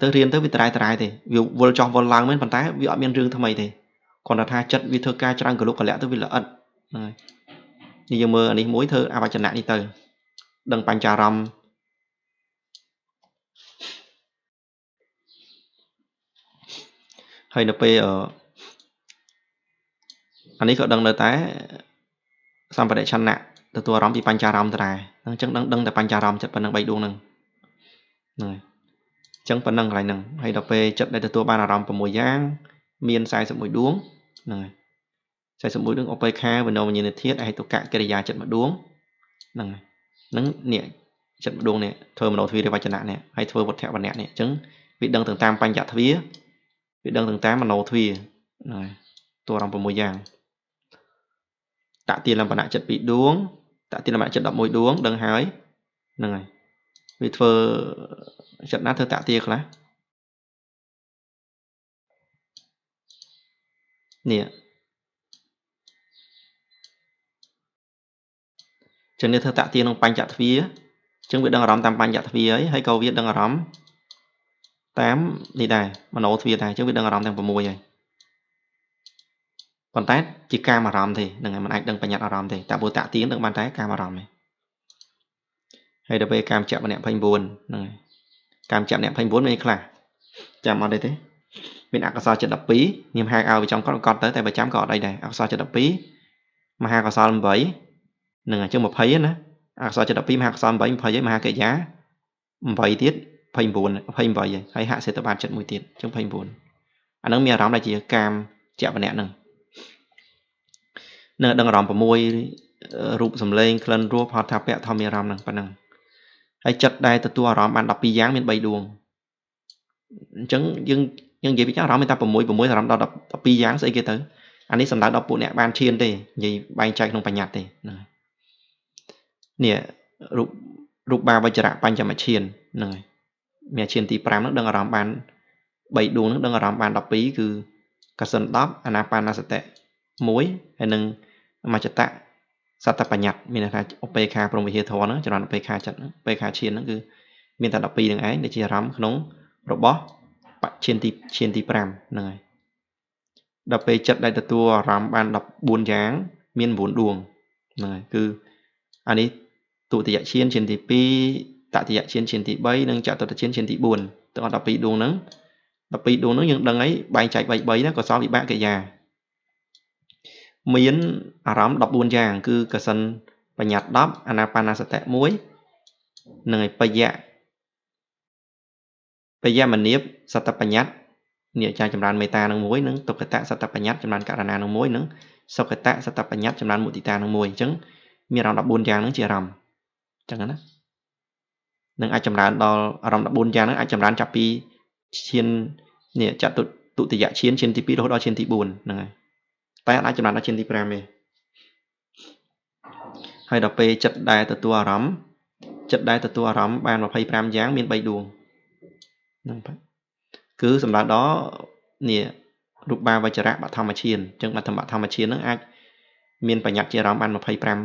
ទៅរៀនទៅវាតរ៉ែទេវាវល់ចោះវល់ឡើងមែនប៉ុន្តែវាអត់មានរឿងថ្មីទេគ្រាន់តែថាចិត្តវាធ្វើការច្រើនកលុកកលាក់ទៅវាល្អិតហ្នឹងហើយនេះយើងមើលអានេះមួយធ្វើអវចនៈនេះទៅដឹងបញ្ចារម្មណ៍ ហើយនៅពេលអានេះក៏ដឹងដែរតែសម្បដិឆន្ទៈទទួលអារម្មណ៍ពីបញ្ចារម្មណ៍ដែរអញ្ចឹងដឹងតែបញ្ចារម្មណ៍ចិត្តប៉ុណ្ណឹង3ដួងហ្នឹងហើយអញ្ចឹងប៉ុណ្ណឹងកន្លែងហ្នឹងហើយដល់ពេលចិត្តដែលទទួលបានអារម្មណ៍6យ៉ាងមាន41ដួងហ្នឹងហើយ41ដួងឧបេក្ខាវិនោមញ្ញធាតុអហេតុកកិរិយាចិត្ត1ដួងហ្នឹងនេះចិត្ត1ដួងនេះធ្វើមโนទ្វារវចនៈនេះហើយធ្វើវុទ្ធវណ្ណៈនេះអញ្ចឹងវាដឹងទាំងតាមបញ្ញទ្វារវាដឹងទាំងតាមមโนទ្វារហ្នឹងហើយតួអារម្មណ៍6យ៉ាងតតិលំបណៈចិត្ត2ដួងតតិលំបណៈចិត្ត11ដួងដឹងហើយហ្នឹងហើយវាធ្វើចិត្តណាធ្វើតតិខ្លះនេះចឹងនេះធ្វើតតិក្នុងបញ្ញទ្វារចឹងវាដឹងអារម្មណ៍តាមបញ្ញទ្វារហើយក៏វាដឹងអារម្មណ៍តាមនេះដែរមโนទ្វារដែរចឹងវាដឹងអារម្មណ៍ទាំង6ហើយប៉ុន្តែជាកាមអារម្មណ៍ទេហ្នឹងហើយมันអាចដឹងបញ្ញត្តិអារម្មណ៍ទេតែព្រោះតតិដឹងបានតែកាមអារម្មណ៍ទេហើយដល់ពេលកាមចៈម្នាក់29ហ្នឹងហើយកាមចៈម្នាក់29មានខ្លះចាំអត់ទេមានអកុសលចិត្ត12ខ្ញុំហៅឲ្យវាចំកត់ទៅតែបើចាំក៏អត់អីដែរអកុសលចិត្ត12មហាកុសល8ហ្នឹងហើយចឹង20ណាអកុសលចិត្ត12មហាកុសល8 20ហើយមហាកិរិយា8ទៀត29ហើយហសេតបាតចិត្តមួយទៀតចឹង29អាហ្នឹងមានអារម្មណ៍ដែលជាកាមចៈម្នាក់ហ្នឹងនឹងដឹងអារម្មណ៍6រូបសម្លេងក្លិនរសផតថាពៈធម្មអារម្មណ៍ហ្នឹងប៉ុណ្ណឹងហើយចិត្តដែលទទួលអារម្មណ៍បាន12យ៉ាងមាន3ដួងអញ្ចឹងយើងនិយាយពីអារម្មណ៍មានតែ6អារម្មណ៍ដល់12យ៉ាងស្អីគេទៅអានេះសំដៅដល់ពួកអ្នកបានឈានទេនិយាយបែងចែកក្នុងបញ្ញត្តិទេនេះរូបបាវចរៈបញ្ចមឈានហ្នឹងហើយមានឈានទី5ហ្នឹងដឹងអារម្មណ៍បាន3ដួងហ្នឹងដឹងអារម្មណ៍បាន12គឺកសិន10អាណាបាណសតិ1ហើយនឹងមច្ចតៈសតបញ្ញត្តិមានន័យថាឧបេក្ខាព្រមវិហារធម៌ហ្នឹងចំណុចឧបេក្ខាចិត្តហ្នឹងឧបេក្ខាឈានហ្នឹងគឺមានតែ12ហ្នឹងឯងដែលជាអារម្មណ៍ក្នុងរបស់ឈានទី5ហ្នឹងហើយដល់ពេលចិត្តដែលទទួលអារម្មណ៍បាន14យ៉ាងមាន9ដួងហ្នឹងហើយគឺអានេះទុតិយឈានឈានទី2តតិយឈានឈានទី3និងចតុតឈានឈានទី4ទាំងអស់12ដួងហ្នឹង12ដួងហ្នឹងយើងដឹងហើយបែងចែក3ណាកុសលវិបាកកិរិយាមានអារម្មណ៍14យ៉ាងគឺកសិនបញ្ញត្តិ10អាណាបាណសតិ1និងបយមនាបសតបញ្ញត្តិនេះចាចម្រើនមេត្តានឹងមួយនិងទុក្ខតសតបញ្ញត្តិចម្រើនករណានឹងមួយនិងសុគតសតបញ្ញត្តិចម្រើនមុទិតានឹងមួយអញ្ចឹងមានអារម្មណ៍14យ៉ាងហ្នឹងជាអារម្មណ៍អញ្ចឹងណានឹងអាចចម្រើនដល់អារម្មណ៍14យ៉ាងហ្នឹងអាចចម្រើនចាប់ពីឈាននេះចតុទុតិយឈានឈានទី2រហូតដល់ឈានទី4ហ្នឹងហើយតែអាចចម្រើនដល់ឈានទី5ទេហើយដល់ពេលចិត្តដែលទទួលអារម្មណ៍បាន25យ៉ាងមាន3ដួងហ្នឹងគឺសម្រាប់ដល់នេះរូបបាវចរៈបឋមឈានអញ្ចឹងបឋមឈានហ្នឹងអាចមានបញ្ញត្តិជាអារម្មណ៍បាន25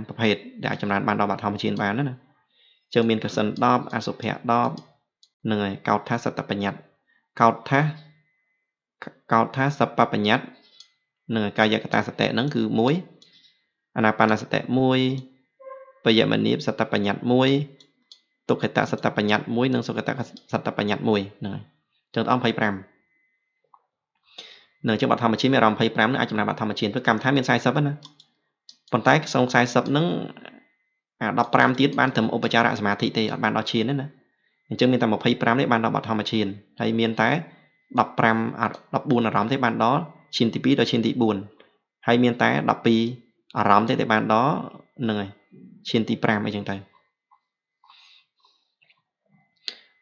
ប្រភេទដែលអាចចម្រើនបានដល់បឋមឈានបានណាអញ្ចឹងមានកសិន10អសុភៈ10ហ្នឹងហើយកោដ្ឋសតបញ្ញត្តិកោដ្ឋសបបញ្ញត្តិនឹងកាយកតាសតិហ្នឹងគឺ1អាណាបាណសតិ1បយមនាបសតបញ្ញត្តិ1ទុក្ខតសតបញ្ញត្តិ1និងសុគតសតបញ្ញត្តិ1ហ្នឹងហើយចឹងដល់25នៅជាបឋមឈានមានអារម្មណ៍25នឹងអាចចំណាយបឋមឈានទៅកម្មដ្ឋានមាន40ណាប៉ុន្តែក្នុង40ហ្នឹងអា15ទៀតបានត្រឹមឧបចារសមាធិទេអត់បានដល់ឈានទេណាអញ្ចឹងមានតែ25នេះបានដល់បឋមឈានហើយមានតែ14អារម្មណ៍ទេបានដល់ឈានទី2ដល់ឈានទី4ហើយមានតែ12អារម្មណ៍ទេបានដល់ហ្នឹងហើយឈានទី5អីចឹងទៅ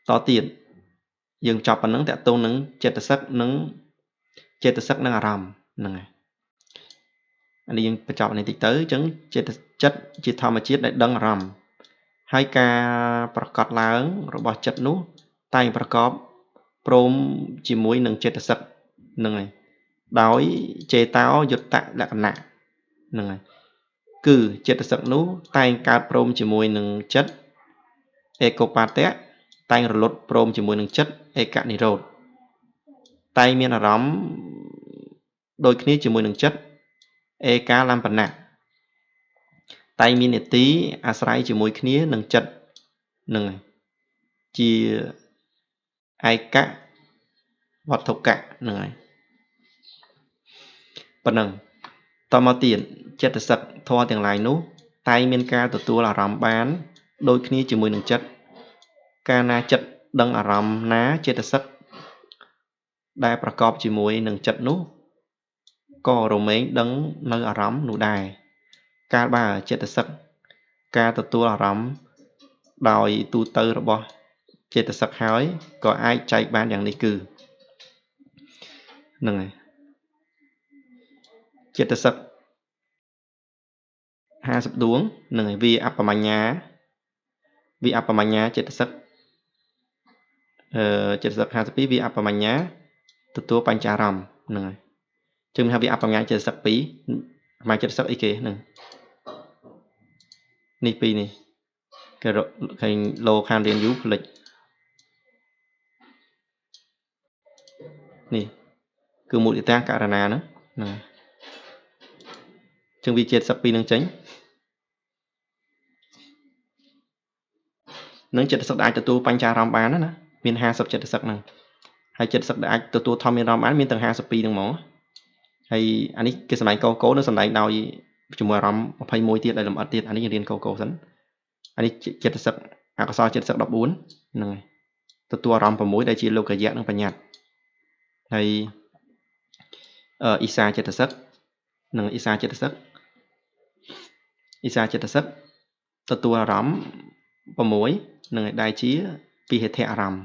តទៀតយើងចប់ប៉ុណ្ណឹងតកតងនឹងចេតសិកនិងអារម្មណ៍ហ្នឹងហើយអានេះយើងបញ្ចប់នេះតិចទៅអញ្ចឹងចិត្តជាធម្មជាតិដែលដឹងអារម្មណ៍ហើយការប្រកបឡើងរបស់ចិត្តនោះតែងប្រកបព្រមជាមួយនឹងចេតសិកហ្នឹងហើយដោយចេតោយុត្តលក្ខណៈហ្នឹងហើយគឺចេតសិកនោះតែងកើតព្រមជាមួយនឹងចិត្តឯកោបតៈតែងរលត់ព្រមជាមួយនឹងចិត្តឯកនិរោធតែងមានអារម្មណ៍ដូចគ្នាជាមួយនឹងចិត្តឯកាលំបណៈតែងមាននីតិអាស្រ័យជាមួយគ្នានឹងចិត្តនឹងជាឯកវត្ថុកៈហ្នឹងហើយ ប៉ុណ្ណឹងតមកទៀតចិត្តសឹកធម៌ទាំងឡាយនោះតែមានការទទួលអារម្មណ៍បានដូចគ្នាជាមួយនឹងចិត្តកាលណាចិត្តដឹងអារម្មណ៍ណាចិត្តសឹកដែលប្រកបជាមួយនឹងចិត្តនោះក៏រមែងដឹងនៅអារម្មណ៍នោះដែរកាលបើចិត្តសឹកការទទួលអារម្មណ៍ដោយទូទៅរបស់ចិត្តសឹកហើយក៏អាចចែកបានយ៉ាងនេះគឺហ្នឹងហើយចិត្តសឹក50ដួងហ្នឹងហើយវាអបមញ្ញាចិត្តសឹកចិត្តសឹក52វាអបមញ្ញាទទួលបញ្ចារម្មណ៍ហ្នឹងហើយជើងថាវាអបមញ្ញាចិត្តសឹក2មកចិត្តសឹកអីគេហ្នឹងនេះ2នេះគេឃើញលោខានរៀនយូរផ្លេចនេះគឺមុទិតាករណាហ្នឹងជើងវាចិត្តសឹក2នឹងចេញនឹងចិត្តសឹកដែលអាចទទួលបញ្ចារម្មណ៍បានណាមាន50ចិត្តសឹកហ្នឹងហើយចិត្តសឹកដែលអាចទទួលធម្មមានអារម្មណ៍បានមានទាំង52ហ្នឹងហ្មងហើយអានេះគេសម្ដែងកោនៅសម្ដែងដោយជាមួយអារម្មណ៍21ទៀតដែលលម្អិតទៀតអានេះរៀនកោសិនអានេះចិត្តសឹកអកុសលចិត្តសឹក14ហ្នឹងហើយទទួលអារម្មណ៍6ដែលជាលោកយៈនិងបញ្ញត្តិហើយអ៊ីសាចិត្តសឹកនិងអ៊ីសាចិត្តសឹកទទួលអារម្មណ៍6នឹងដែលជាពីហេដ្ឋាអារម្មណ៍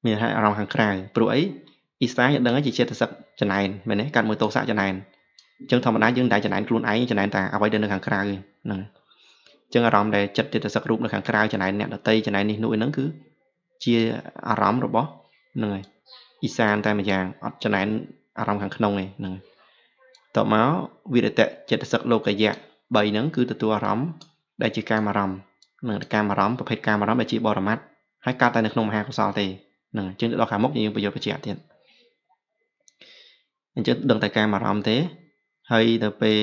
មានអារម្មណ៍ខាងក្រៅព្រោះអីអ៊ីសាយើងដឹងជាចិត្តសឹកចំណែនមែនទេកាត់មួយទោសៈចំណែនអញ្ចឹងធម្មតាយើងតែចំណែនខ្លួនឯងចំណែនតែអ្វីដែលនៅខាងក្រៅហ្នឹងអញ្ចឹងអារម្មណ៍ដែលចិត្តសឹករូបនៅខាងក្រៅចំណែនអ្នកដតីចំណែននេះនោះហ្នឹងគឺជាអារម្មណ៍របស់ហ្នឹងហើយអ៊ីសាតែម្យ៉ាងអត់ចំណែនអារម្មណ៍ខាងក្នុងទេហ្នឹងតមកវិរតៈចិត្តសឹកលោកយៈ3ហ្នឹងគឺទទួលអារម្មណ៍ដែលជាកាមអារម្មណ៍នឹងកាមអារម្មណ៍ប្រភេទកាមអារម្មណ៍ដែលជាបរមត្ថហើយកើតតែនៅក្នុងមហាកុសលទេហ្នឹងអញ្ចឹងដល់ខាងមុខយើងបញ្យល់បញ្ជាក់ទៀតអញ្ចឹងដឹងតែកាមអារម្មណ៍ទេហើយដល់ពេល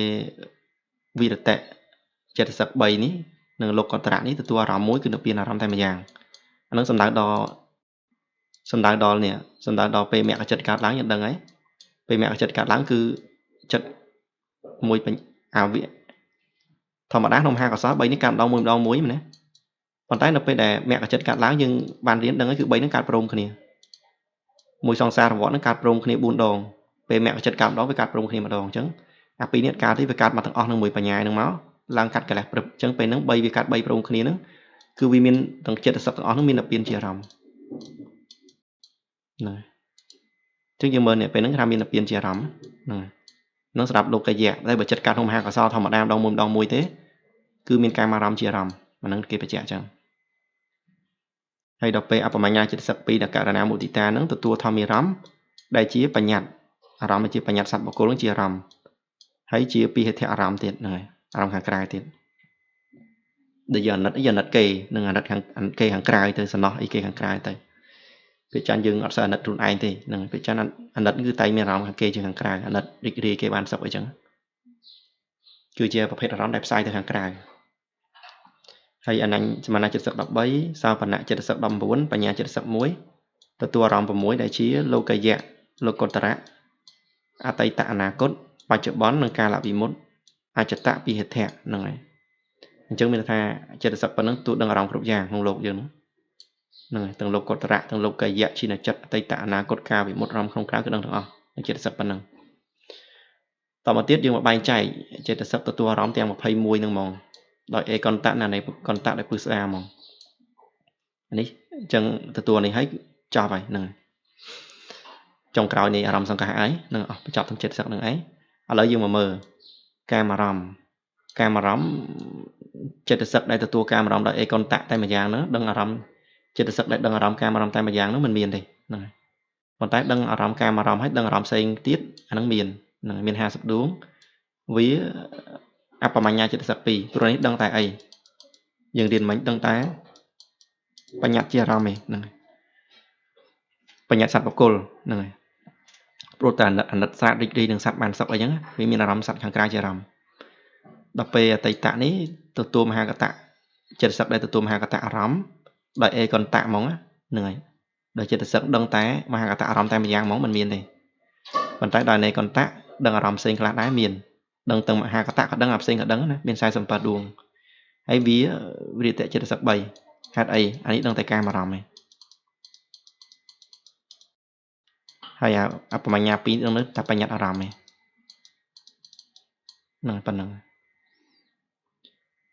វិរតៈចិត្តសឹក3នេះនឹងលោកកតរៈនេះទទួលអារម្មណ៍មួយគឺនិព្វានអារម្មណ៍តែម្យ៉ាងអានឹងសំដៅដល់នេះសំដៅដល់ពេលមគ្គចិត្តកើតឡើងយើងដឹងហើយពេលមគ្គចិត្តកើតឡើងគឺចិត្តមួយអាវិធម្មតាក្នុងមហាកុសល3នេះកើតម្ដងមួយមែនទេប៉ុន្តែនៅពេលដែលមគ្គចិត្តកើតឡើងយើងបានរៀនដឹងហើយគឺ3នឹងកើតព្រមគ្នាមួយសង្សារវដ្តនឹងកើតព្រមគ្នា4ដងពេលមគ្គចិត្តកើតម្ដងវាកើតព្រមគ្នាម្ដងអញ្ចឹងអាពីរនេះកើតទេវាកើតមកទាំងអស់នឹងមួយបញ្ញានឹងមកឡើងកាត់កលេសព្រឹបអញ្ចឹងពេលហ្នឹង3វាកើត3ព្រមគ្នាហ្នឹងគឺវាមានទាំងចិត្តសឹកទាំងអស់ហ្នឹងមាននិព្វានជាអារម្មណ៍ហ្នឹងអញ្ចឹងយើងមើលនេះពេលហ្នឹងគេថាមាននិព្វានជាអារម្មណ៍ហ្នឹងសម្រាប់លោកយៈតែបើចិត្តកើតក្នុងមហាកុសលធម្មតាម្ដងមួយទេគឺមានកាមអារម្មណ៍ជាអារម្មណ៍អាហ្នឹងគេបញ្ជាក់អញ្ចឹងហើយដល់ពេលអបមញ្ញាចិត្តសឹក2ដល់ករណាមុទិតាហ្នឹងទទួលធម្មអារម្មណ៍ដែលជាបញ្ញត្តិអារម្មណ៍ជាបញ្ញត្តិសត្វបុគ្គលនឹងជាអារម្មណ៍ហើយជាពីហេដ្ឋាអារម្មណ៍ទៀតហ្នឹងហើយអារម្មណ៍ខាងក្រៅទៀតដែលយើងអាណិតគេនឹងអាណិតខាងគេខាងក្រៅទៅសំណោះអីគេខាងក្រៅទៅពេលចានយើងអត់សូវអាណិតខ្លួនឯងទេហ្នឹងពេលចានអាណិតគឺតែមានអារម្មណ៍ខាងគេជាខាងក្រៅអាណិតរីករាយគេបានសុខអីចឹងគឺជាប្រភេទអារម្មណ៍ដែលផ្សាយទៅខាងក្រៅហើយអនញ្ញសមានចិត្តសឹក13សោបនៈចិត្តសឹក19បញ្ញាចិត្តសឹក1ទទួលអារម្មណ៍6ដែលជាលោកយៈលោកុត្តរៈអតីតអនាគតបច្ចុប្បន្ននិងកាលវិមុតអចតៈពីហេដ្ឋៈហ្នឹងហើយអញ្ចឹងមានថាចិត្តសឹកប៉ុណ្ណឹងទូដឹងអារម្មណ៍គ្រប់យ៉ាងក្នុងលោកយើងហ្នឹងហើយទាំងលោកុត្តរៈទាំងលោកយៈជាចិត្តអតីតអនាគតកាលវិមុតអារម្មណ៍ក្នុងក្រៅគឺដឹងទាំងអស់ចិត្តសឹកប៉ុណ្ណឹងតមកទៀតយើងមកបែងចែកចិត្តសឹកទទួលអារម្មណ៍ទាំង21ហ្នឹងហ្មងដោយអេកន្តៈណានៃកន្តៈដែលពឹស្ដាហ្មងនេះអញ្ចឹងទទួលនេះហើយចប់ហើយហ្នឹងចុងក្រោយនៃអារម្មណ៍សង្ខារអីនឹងអស់បញ្ចប់ទាំងចិត្តសឹកនឹងឯងឥឡូវយើងមកមើលកាមអារម្មណ៍ចិត្តសឹកដែលទទួលកាមអារម្មណ៍ដោយអេកន្តៈតែម្យ៉ាងហ្នឹងដឹងអារម្មណ៍ចិត្តសឹកដែលដឹងអារម្មណ៍កាមអារម្មណ៍តែម្យ៉ាងហ្នឹងមិនមានទេហ្នឹងហើយប៉ុន្តែដឹងអារម្មណ៍កាមអារម្មណ៍ហើយដឹងអារម្មណ៍ផ្សេងទៀតអាហ្នឹងមានហ្នឹងមាន50ដួងវាអបមញ្ញាចិត្តសឹក2ព្រោះនេះដឹងតែអីយើងរៀនមិញដឹងតែបញ្ញត្តិជាអារម្មណ៍ឯងហ្នឹងបញ្ញត្តិសត្វបុគ្គលហ្នឹងហើយព្រោះតែអាណិតសាទរីករាយនឹងសត្វបានសុខអីចឹងវាមានអារម្មណ៍សត្វខាងក្រៅជាអារម្មណ៍ដល់ពេលអតីតនេះទទួលមហាកតៈចិត្តសឹកដែលទទួលមហាកតៈអារម្មណ៍ដោយអេកន្តៈហ្មងហ្នឹងហើយដោយចិត្តសឹកដឹងតែមហាកតៈអារម្មណ៍តែម្យ៉ាងហ្មងមិនមានទេប៉ុន្តែដោយអេកន្តៈ đằng ở rầm xanh là đái miền đằng tầng mà hai cái tạ đằng áp xanh cả đằng này miền sai sầm phật đuông hay vía vì tệ chết sập bay hạt ấy anh ấy đằng tay ca mà rầm này hay apa mà nhà pin đằng nữa ta phải nhặt ở rầm này nâng phần nâng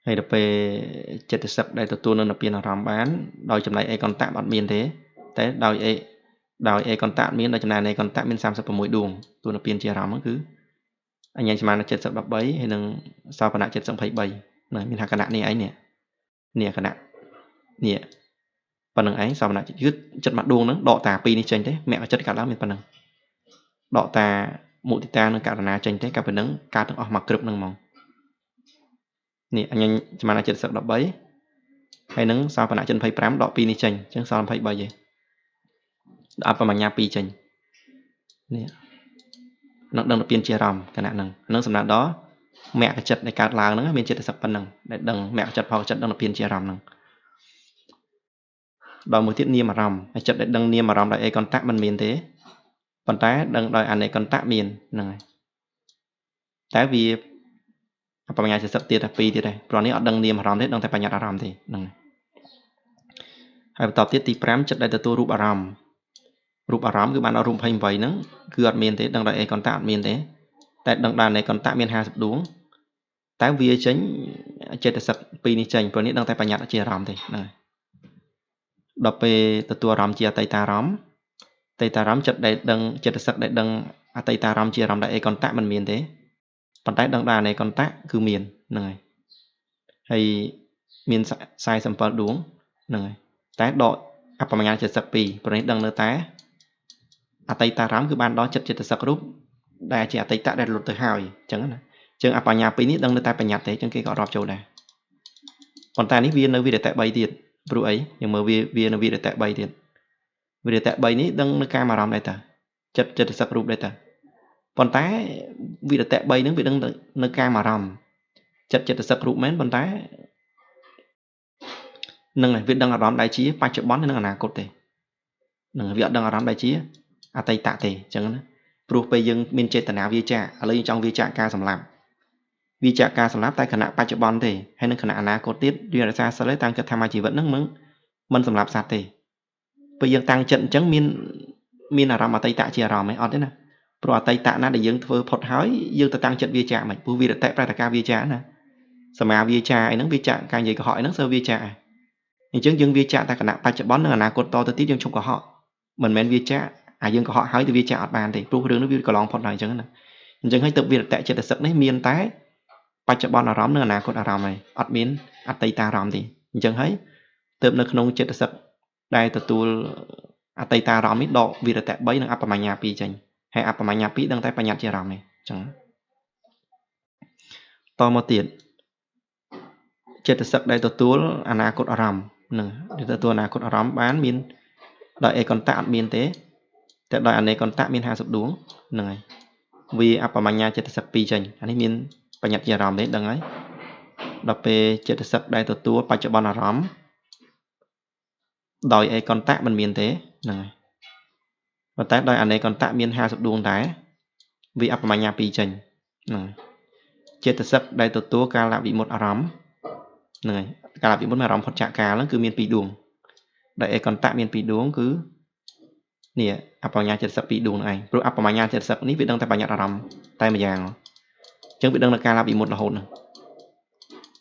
hay là về chết sập đây tụi tôi nó pin ở rầm bán đòi chấm lại ai còn tạm ở miền thế thế đòi ai còn tạm miền đòi chấm này còn tạm miền sam sập mỗi đuông tôi nó pin chia rầm cứ anh em mà nó chết sập đập bấy hay nâng sao phần nào chết sập phải bay này mình hàng cái này ấy nè cái này nè phần nâng ấy sao phần nào chết chết mặt đuông nó đọ tà pin đi tranh thế mẹ chết cả lắm mình phần nâng đọ tà mũi ta nó cả là tranh thế cả phần nâng cả từng mặc cực nâng mong nè anh em mà nó chết sập đập bấy hay nâng sao phần nào chân phải prám đọ pin đi tranh chứ sao phải bay vậy đạp vào mà nhà pi tranh nè nó đừng được pin chia rầm cái này nâng sầm nào đó mẹ cái chật này cả làng nó miền chết sập phần nâng để đừng mẹ chật vào chật đừng được pin chia rầm nâng đòi một tiết niêm mà rầm hay chật để đừng niêm mà rầm lại con tạm mình miền thế còn trái đừng đòi anh này con tạm miền này tại vì apa nhà sẽ sắp tiệt là pi tiệt này còn nếu đừng niêm mà rầm thế đừng thay phải nhặt rầm thì này hay tập tiết tí prám chật đây từ tôi rụp rầm cứ bạn ở rụp hình vậy nắng cứ ở miền thế đừng đòi con tạm miền thế tại đừng đàn này con tạm miền hai sập đúng tại vì chính chết sập pi ni chành còn nếu đừng thay phải nhặt chia rầm thì này đọc về từ tua rầm chia tay ta rắm chật đại đằng chật sắc đại đằng tay ta rắm chia rắm đại còn tạ mình miền thế còn tay đằng đà này còn tạ cứ miền này hay miền sai sầm phật đúng này tay đội apa mà chật sắc pi còn đằng nữa tay tay ta rắm cứ ban đó chật sắc rúp đại chỉ tay tạ đại lột từ hào chẳng này chẳng apa nhà pi ní đằng nữa tay phải nhặt thế chẳng cái gọi rọp châu này còn tay ní viên nơi viên để tại bay tiền bữa ấy nhưng mà viên nơi viên để tại bay tiền vì tại bay ní đăng nó cam mà làm đây ta chật sạc rụp đây ta còn tái vì tại bay nó bị đăng nó cam mà làm chật sạc rụp mến còn tái nâng này việc đăng làm đại chí ba triệu bón nâng là cột thế nâng việc đăng làm đại chí tay tạ thế chẳng nữa rụp bây giờ mình chơi tận nào vi trả lấy trong vi trả ca sầm làm vi trả ca sầm láp tay khả năng ba triệu bón thế hay nâng khả năng là cột tiết đi ra xa sẽ lấy tăng cho tham gia chỉ vẫn nâng mứng mình sầm láp sạt thế bây giờ tăng trận chẳng miên là làm ở tây tạ chia rò mấy ở thế nè rồi tây tạ nó để dương phơi phật hói dương ta tăng trận vi trà mày bu vi được tệ ra ca vi trà nè sầm mà vi trà ấy nó vi trà càng gì có hỏi nó sơ vi trà nhưng chứng dương vi trà ta cả nặng ba trận bón nữa là cột to tới tiếp dương chung của họ mình men vi trà dương có họ hói từ vi trà ở bàn thì tu đường nó vi có lòng phật này chứng nè chứng hay tự vi được tệ trận sập đấy miên tái ba trận bón là róm nữa là cột ở ròm này ở miên ở tây ta ròm thì chứng thấy tự nó không trận sập đây từ tu tay ta ròm ít độ vì là tại bấy năng apa mà nhà pi chành hay apa mà nhà pi đang tay pa nhặt chia ròm này chẳng to một tiền chết sặc đây tu anakot ròm nè để tu anakot ròm bán miên đợi còn tạm miên thế tại đợi anh ấy còn tạm miên hai sụp đuống nè vì apa mà nhà chết sặc pi chành anh ấy miên pa nhặt chia ròm đấy đằng ấy đọc về chết sặc đây tu pa cho bon ròm đợi còn tạm mình miên thế nè và tại đợi anh ấy còn tạm miên hai sụp đuông đấy vì apa mà nhà pi chành chết sắp đây tu ca là bị một rắm này ca là bị một rắm phật trạng ca nó cứ miền pi đuông đại còn tạ miền pi đuông cứ nè apa nhà chết sắp pi đuông này rồi apa mà nhà chết sắp ní bị đăng tại bà nhặt rắm tay mà giàng chẳng bị đăng là ca là bị một là hồn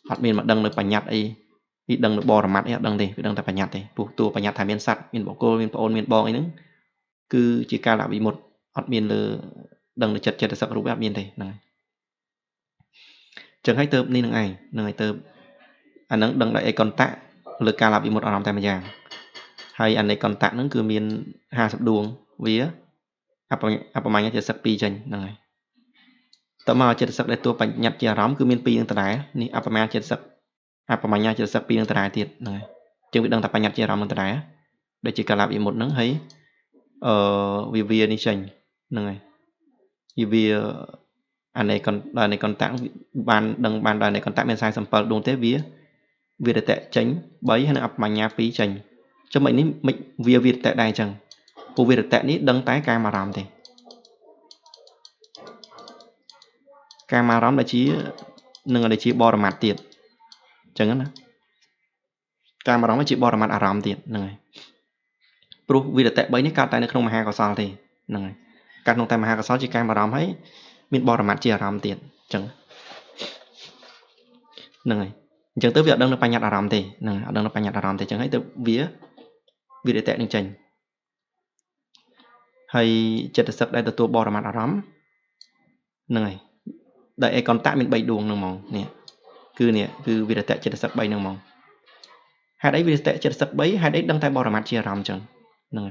hoặc miền mà đăng được bà nhặt ấy bị đăng được bò ra mặt ấy đăng thì bị đăng tại bà nhặt thì buộc tua bà nhặt thay miền sắt miền bộ cô miền bộ ôn miền bò ấy nữa cứ chỉ ca là bị một hoặc miền là đăng được chết sắp rút áp miền thì này chẳng hay tớp nên này tớp anh nó đăng lại còn tạ lực ca là bị một ở tay mà giàng hay anh ấy còn tạ nó cứ miền hà sập đuông vía apa mà nhặt sập pi chành này tao mà chết sập để tua bạch nhặt chia rắm cứ miền pi đang tải ní apa mà nhặt sập pi đang tải thiệt này chẳng biết đăng tập nhặt chia rắm đang tải để chỉ cả là bị một nắng thấy vì đi chành này vì anh này còn đời này còn tặng ban đời này còn tặng bên sai sầm pal đồn tế vía vì để tệ tránh bấy hay là ập mà nhà phí chành cho mình việc tệ đài chẳng vụ việc tệ ní đăng tái ca mà làm thì ការអារម្មណ៍ដែលជានឹងដែលជាបរមត្ថទៀតអញ្ចឹងណាការអារម្មណ៍ជាបរមត្ថអារម្មណ៍ទៀតហ្នឹងហើយព្រោះវិរតៈ3នេះកើតតែនៅក្នុងមហាកុសលទេហ្នឹងហើយកើតក្នុងតែមហាកុសលជាការអារម្មណ៍ហើយមានបរមត្ថជាអារម្មណ៍ទៀតអញ្ចឹងហ្នឹងហើយអញ្ចឹងទៅវាអត់ដឹងនៅបញ្ញត្តិអារម្មណ៍ទេហ្នឹងអត់ដឹងនៅបញ្ញត្តិអារម្មណ៍ទេអញ្ចឹងហើយទៅវាវិរតៈនឹងចេញហើយចិត្តសឹកដែលទទួលបរមត្ថអារម្មណ៍ហ្នឹងហើយដែលអេកន្តៈមាន3ដួងហ្នឹងហ្មងនេះគឺវិរតៈចិត្តសឹក3ហ្នឹងហ្មងហេតុអីវិរតៈចិត្តសឹក3ហេតុអីដឹងតែបរមត្ថជាអារម្មណ៍អញ្ចឹងហ្នឹង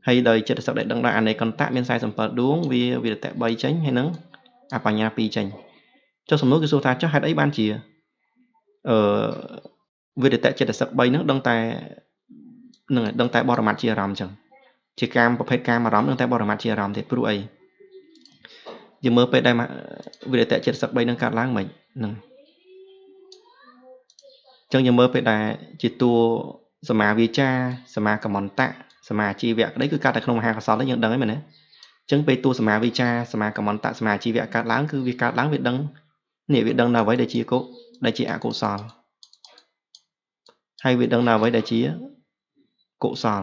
ហើយដោយចិត្តសឹកដែលដឹងដល់អនេកន្តៈមាន47ដួងវាវិរតៈ3ចេញហើយនឹងអបញ្ញា2ចេញចុះសំណួរគឺសួរថាចុះហេតុអីបានជាវិរតៈចិត្តសឹក3ហ្នឹងដឹងតែនឹងដឹងតែបរមត្ថជាអារម្មណ៍អញ្ចឹងជាការប្រភេទការអារម្មណ៍ដឹងតែបរមត្ថជាអារម្មណ៍ទេព្រោះអីយើងមើលពេលដែលវិរតៈចិត្តសឹក3ហ្នឹងកើតឡើងមិនហ្នឹងអញ្ចឹងយើងមើលពេលដែលជាតួសមាវាចាសមាកមន្តៈសមាជីវៈក្តីគឺកើតតែក្នុងមហាកុសលទេយើងដឹងហើយមែនទេអញ្ចឹងពេលតួសមាវាចាសមាកមន្តៈសមាជីវៈកើតឡើងគឺវាកើតឡើងវាដឹងនេះវាដឹងនៅអ្វីដែលជាអកុសលហើយវាដឹងនៅអ្វីដែលជាកុសល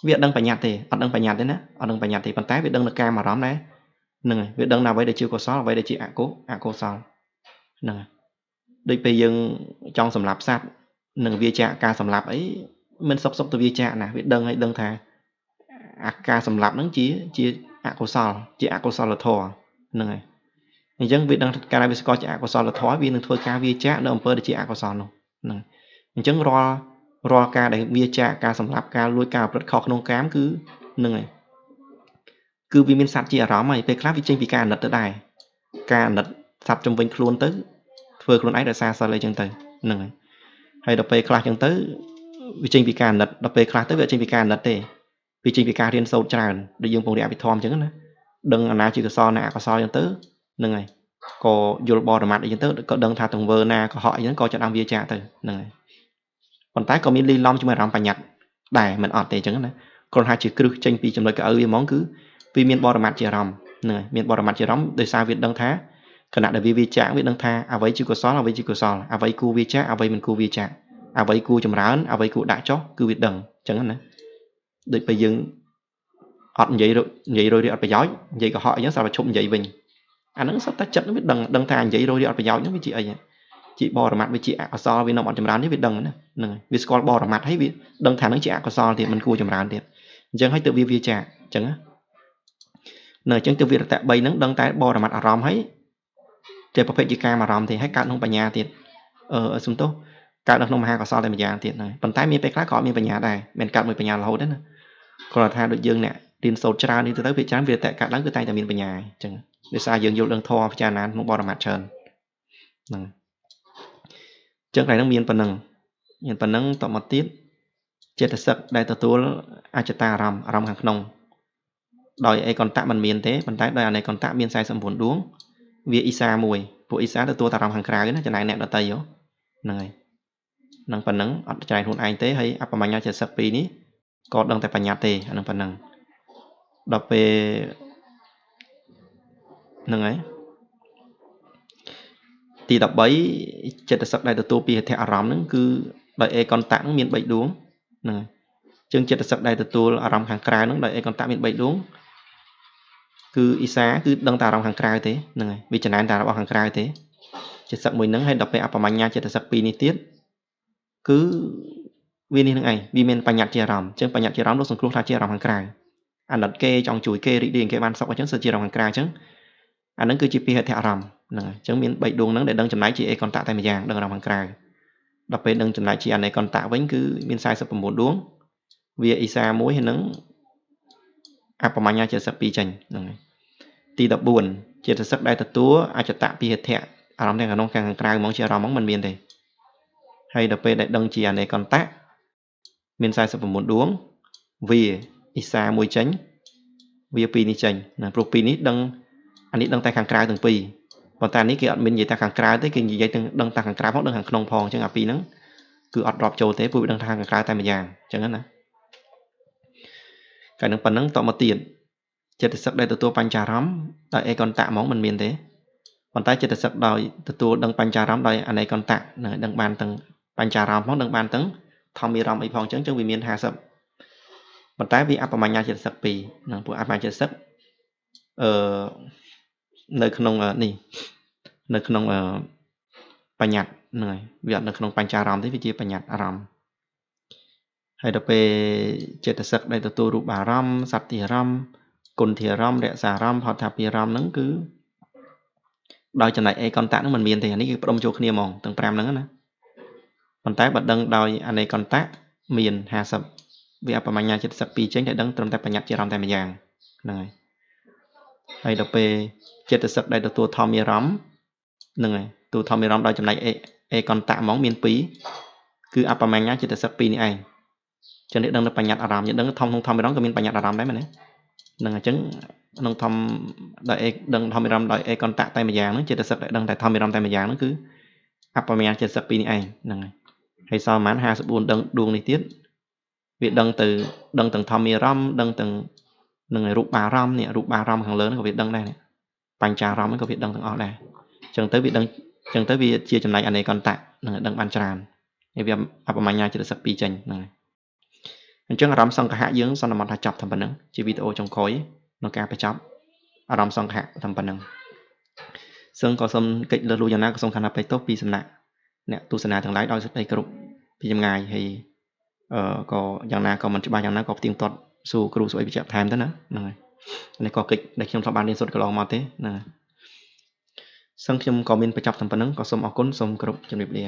វាអត់ដឹងបញ្ញត្តិទេអត់ដឹងបញ្ញត្តិទេណាអត់ដឹងបញ្ញត្តិទេប៉ុន្តែវាដឹងនៅការអារម្មណ៍ដែរហ្នឹងហើយវាដឹងនៅអ្វីដែលជាកុសលអ្វីដែលជាអកុសលហ្នឹងហើយដូចពេលយើងចង់សម្លាប់សត្វនឹងវាចាការសម្លាប់អីមិនសុកទៅវាចាណាវាដឹងហើយដឹងថាអាការសម្លាប់ហ្នឹងជាអកុសលជាអកុសលធម៌ហ្នឹងហើយអញ្ចឹងវាដឹងកាលណាវាស្គាល់ជាអកុសលធម៌វានឹងធ្វើការវាចានៅអំពើដែលជាអកុសលនោះហ្នឹងអញ្ចឹងរាល់ការដែលវាចាការសម្លាប់ការលួចការប្រព្រឹត្តខុសក្នុងកាមគឺហ្នឹងហើយគឺវាមានសត្វជាអារម្មណ៍ហើយពេលខ្លះវាចេញពីការអាណិតទៅដែរការអាណិតសត្វជំវិញខ្លួនទៅធ្វើខ្លួនឯងរក្សាសិលអីចឹងទៅហ្នឹងហើយដល់ពេលខ្លះចឹងទៅវាចេញពីការអាណិតដល់ពេលខ្លះទៅវាចេញពីការអាណិតទេវាចេញពីការរៀនសូត្រច្រើនដូចយើងពង្រៀនអភិធម្មចឹងណាដឹងអាណាជាកុសលណាអកុសលចឹងទៅហ្នឹងហើយក៏យល់បរមត្ថអីចឹងទៅក៏ដឹងថាទង្វើណាកុហកអីហ្នឹងក៏ចិត្តអង្គវាចាទៅហ្នឹងហើយប៉ុន្តែក៏មានលីឡំជាមួយអារម្មណ៍បញ្ញត្តិដែរមិនអត់ទេចឹងណាគ្រាន់តែជាគ្រឹះចេញពីចំណុចកៅវាហ្មងគឺវាមានបរមត្ថជាអារម្មណ៍ហ្នឹងហើយមានបរមត្ថជាអារម្មណ៍ដោយសារវាដឹងថាខណៈដែលវាចាក់វាដឹងថាអ្វីជាកុសលអ្វីជាកុសលអ្វីគួរវាចាក់អ្វីមិនគួរវាចាក់អ្វីគួរចម្រើនអ្វីគួរដាក់ចុះគឺវាដឹងអញ្ចឹងណាដូចពេលយើងអត់និយាយរយរៀបអត់ប្រយោជន៍និយាយកុហកអញ្ចឹងស្រាប់តែឈប់និយាយវិញអាហ្នឹងសុទ្ធតែចិត្តវាដឹងថានិយាយរយរៀបអត់ប្រយោជន៍ហ្នឹងវាជាអីជាបរមត្ថវាជាអកុសលវានាំអត់ចម្រើននេះវាដឹងណាហ្នឹងហើយវាស្គាល់បរមត្ថហើយវាដឹងថាហ្នឹងជាអកុសលទៀតមិនគួរចម្រើនទៀតអញ្ចឹងហើយទៅវាចាក់អញ្ចឹងណាអញ្ចឹងទៅវិរតៈ3ហ្នឹងដឹងតែបរមត្ថអារម្មណ៍ហើយជាប្រភេទជាការអារម្មណ៍ទេហើយកើតក្នុងបញ្ញាទៀតសំទោសកើតនៅក្នុងមហាកុសលតែម្យ៉ាងទៀតហ្នឹងប៉ុន្តែមានពេលខ្លះក៏អត់មានបញ្ញាដែរមិនកើតមួយបញ្ញារហូតទេណាគ្រាន់តែថាដូចយើងអ្នករៀនសូត្រច្រើននេះទៅវាច្រើនវិរតៈកើតឡើងគឺតែតែមានបញ្ញាអញ្ចឹងដោយសារយើងយល់ដឹងធម៌ពិចារណាក្នុងបរមត្ថច្រើនហ្នឹងចឹងកន្លែងហ្នឹងមានប៉ុណ្ណឹងតមកទៀតចិត្តសឹកដែលទទួលអចតាអារម្មណ៍ខាងក្នុងដោយអេកន្តៈមិនមានទេប៉ុន្តែដោយអនេកន្តៈមាន49ដួងវាអ៊ីសាមួយពួកអ៊ីសាទទួលអារម្មណ៍ខាងក្រៅណាចំណែកអ្នកដតីហ្នឹងហើយនឹងប៉ុណ្ណឹងអត់ចែកខ្លួនឯងទេហើយអបមញ្ញចិត្តសឹក2នេះក៏ដឹងតែបញ្ញត្តិទេអានឹងប៉ុណ្ណឹងដល់ពេលហ្នឹងហើយទី13ចិត្តសឹកដែលទទួលពីហេតុអារម្មណ៍ហ្នឹងគឺដោយអេកន្តៈហ្នឹងមាន3ដួងហ្នឹងហើយជាងចិត្តសឹកដែលទទួលអារម្មណ៍ខាងក្រៅហ្នឹងដោយអេកន្តៈមាន3ដួងគឺអ៊ីសាគឺដឹងតែអារម្មណ៍ខាងក្រៅទេហ្នឹងហើយវាចំណែនតែរបស់ខាងក្រៅទេចិត្តសឹកមួយហ្នឹងហើយដល់ពេលអបមញ្ញចិត្តសឹក2នេះទៀតគឺវានេះនឹងឯងវាមានបញ្ញត្តិជាអារម្មណ៍អញ្ចឹងបញ្ញត្តិជាអារម្មណ៍លោកសង្គ្រោះថាជាអារម្មណ៍ខាងក្រៅអាណិតគេចង់ជួយគេរីករាយគេបានសុខអញ្ចឹងសិតជាអារម្មណ៍ខាងក្រៅអញ្ចឹងអាហ្នឹងគឺជាពីហេតុអារម្មណ៍ហ្នឹងហើយអញ្ចឹងមាន3ដួងហ្នឹងដែលដឹងចំណែកជាអេកន្តៈតែម្យ៉ាងដឹងអារម្មណ៍ខាងក្រៅដល់ពេលដឹងចំណែកជាអនេកន្តៈវិញគឺមាន49ដួងវាអ៊ីសាមួយហើយនឹងអបមញ្ញចិត្តសឹក2ចេញហ្នឹងហើយទី14ចិត្តសឹកដែលទទួលអចតៈពីហេតុអារម្មណ៍ទាំងក្នុងខាងក្រៅហ្មងជាអារម្មណ៍ហ្មងមិនមានទេហើយដល់ពេលដែលដឹងជាអនេកន្តៈមាន49ដួងវាអ៊ីសាមួយចេញវា2នេះចេញណាព្រោះ2នេះដឹងអានេះដឹងតែខាងក្រៅទាំងពីរប៉ុន្តែនេះគេអត់មាននិយាយតែខាងក្រៅទេគេនិយាយទាំងដឹងតែខាងក្រៅផងដឹងខាងក្នុងផងអញ្ចឹងអាពីរហ្នឹងគឺអត់រាប់ចូលទេព្រោះវាដឹងថាខាងក្រៅតែម្យ៉ាងអញ្ចឹងណាកាលនឹងប៉ុណ្ណឹងតមកទៀត ចិត្តសឹកដែលទទួលបញ្ចារម្មណ៍ដោយអេកន្តៈហ្មងមិនមានទេប៉ុន្តែចិត្តសឹកដោយទទួលដឹងបញ្ចារម្មណ៍ដោយអនេកន្តៈនឹងដឹងបានទាំងបញ្ចារម្មណ៍ផងដឹងបានទាំងធម្មារម្មណ៍អីផងអញ្ចឹងវាមាន50ប៉ុន្តែវាអបមញ្ញាចិត្តសឹក2នឹងពួកអបមញ្ញាចិត្តសឹកនៅក្នុងនេះនៅក្នុងបញ្ញត្តិហ្នឹងហើយវាអត់នៅក្នុងបញ្ចារម្មណ៍ទេវាជាបញ្ញត្តិអារម្មណ៍ហើយដល់ពេលចិត្តសឹកដែលទទួលរូបារម្មណ៍សត្តិអារម្មណ៍គុណធាអារម្មណ៍រក្សាអារម្មណ៍ហដ្ឋាភិអារម្មណ៍ហ្នឹងគឺដោយចំណែកអេកន្តៈហ្នឹងមិនមានទេអានេះគឺផ្ដុំចូលគ្នាហ្មងទាំង5ហ្នឹងណាប៉ុន្តែបើដឹងដោយអនេកន្តៈមាន50វាអបមញ្ញាចិត្តសឹក2ចេញតែដឹងត្រឹមតែបញ្ញត្តិជាអារម្មណ៍តែម្យ៉ាងហ្នឹងហើយដល់ពេលចិត្តសឹកដែលទទួលធម្មារម្មណ៍ហ្នឹងហើយទូធម្មារម្មណ៍ដោយចំណែកអេកន្តៈហ្មងមាន2គឺអបមញ្ញាចិត្តសឹក2នេះឯងចឹងនេះដឹងនៅបញ្ញត្តិអារម្មណ៍យើងដឹងធម្មអារម្មណ៍ក៏មានបញ្ញត្តិអារម្មណ៍ដែរមែនទេហ្នឹងអញ្ចឹងក្នុងធម្មដោយដឹងធម្មអារម្មណ៍ដោយអេកន្តៈតែម្យ៉ាងហ្នឹងចិត្តសឹកដែលដឹងតែធម្មអារម្មណ៍តែម្យ៉ាងហ្នឹងគឺអបមញ្ញាចិត្តសឹក2នេះឯងហ្នឹងហើយសល់ប្រហែល54ដឹងដួងនេះទៀតវាដឹងទាំងធម្មអារម្មណ៍ដឹងទាំងនឹងរូបារម្មណ៍នេះរូបារម្មណ៍ខាងលើហ្នឹងក៏វាដឹងដែរបញ្ចារម្មណ៍ហ្នឹងក៏វាដឹងទាំងអស់ដែរអញ្ចឹងទៅវាដឹងអញ្ចឹងទៅវាជាចំណែកអនេកន្តៈនឹងដឹងបានច្រើនហើយវាអបមញ្ញាចិត្តសឹក2ចេញហ្នឹងហើយអញ្ចឹងអារម្មណ៍សង្កហៈយើងសន្មតថាចប់តែប៉ុណ្្នឹងជាវីដេអូចុងក្រោយក្នុងការបញ្ចប់អារម្មណ៍សង្កហៈតែប៉ុណ្្នឹងซึ่งក៏សូមកិច្ចលើសលួចយ៉ាងណាក៏សូមខន្តីអភ័យទោសពីសំណាក់អ្នកទស្សនាទាំងឡាយដោយសេចក្តីគោរពពីចម្ងាយហើយក៏យ៉ាងណាក៏មិនច្បាស់យ៉ាងណាក៏ផ្ទៀងផ្ទាត់សួរគ្រូសួរអីបញ្ជាក់ថែមទៅណាហ្នឹងហើយនេះក៏កិច្ចដែលខ្ញុំធ្លាប់បានរៀនសូត្រកន្លងមកទេណាសឹងខ្ញុំក៏មានបញ្ចប់តែប៉ុណ្្នឹងក៏សូមអរគុណសូមគោរពជំរាបលា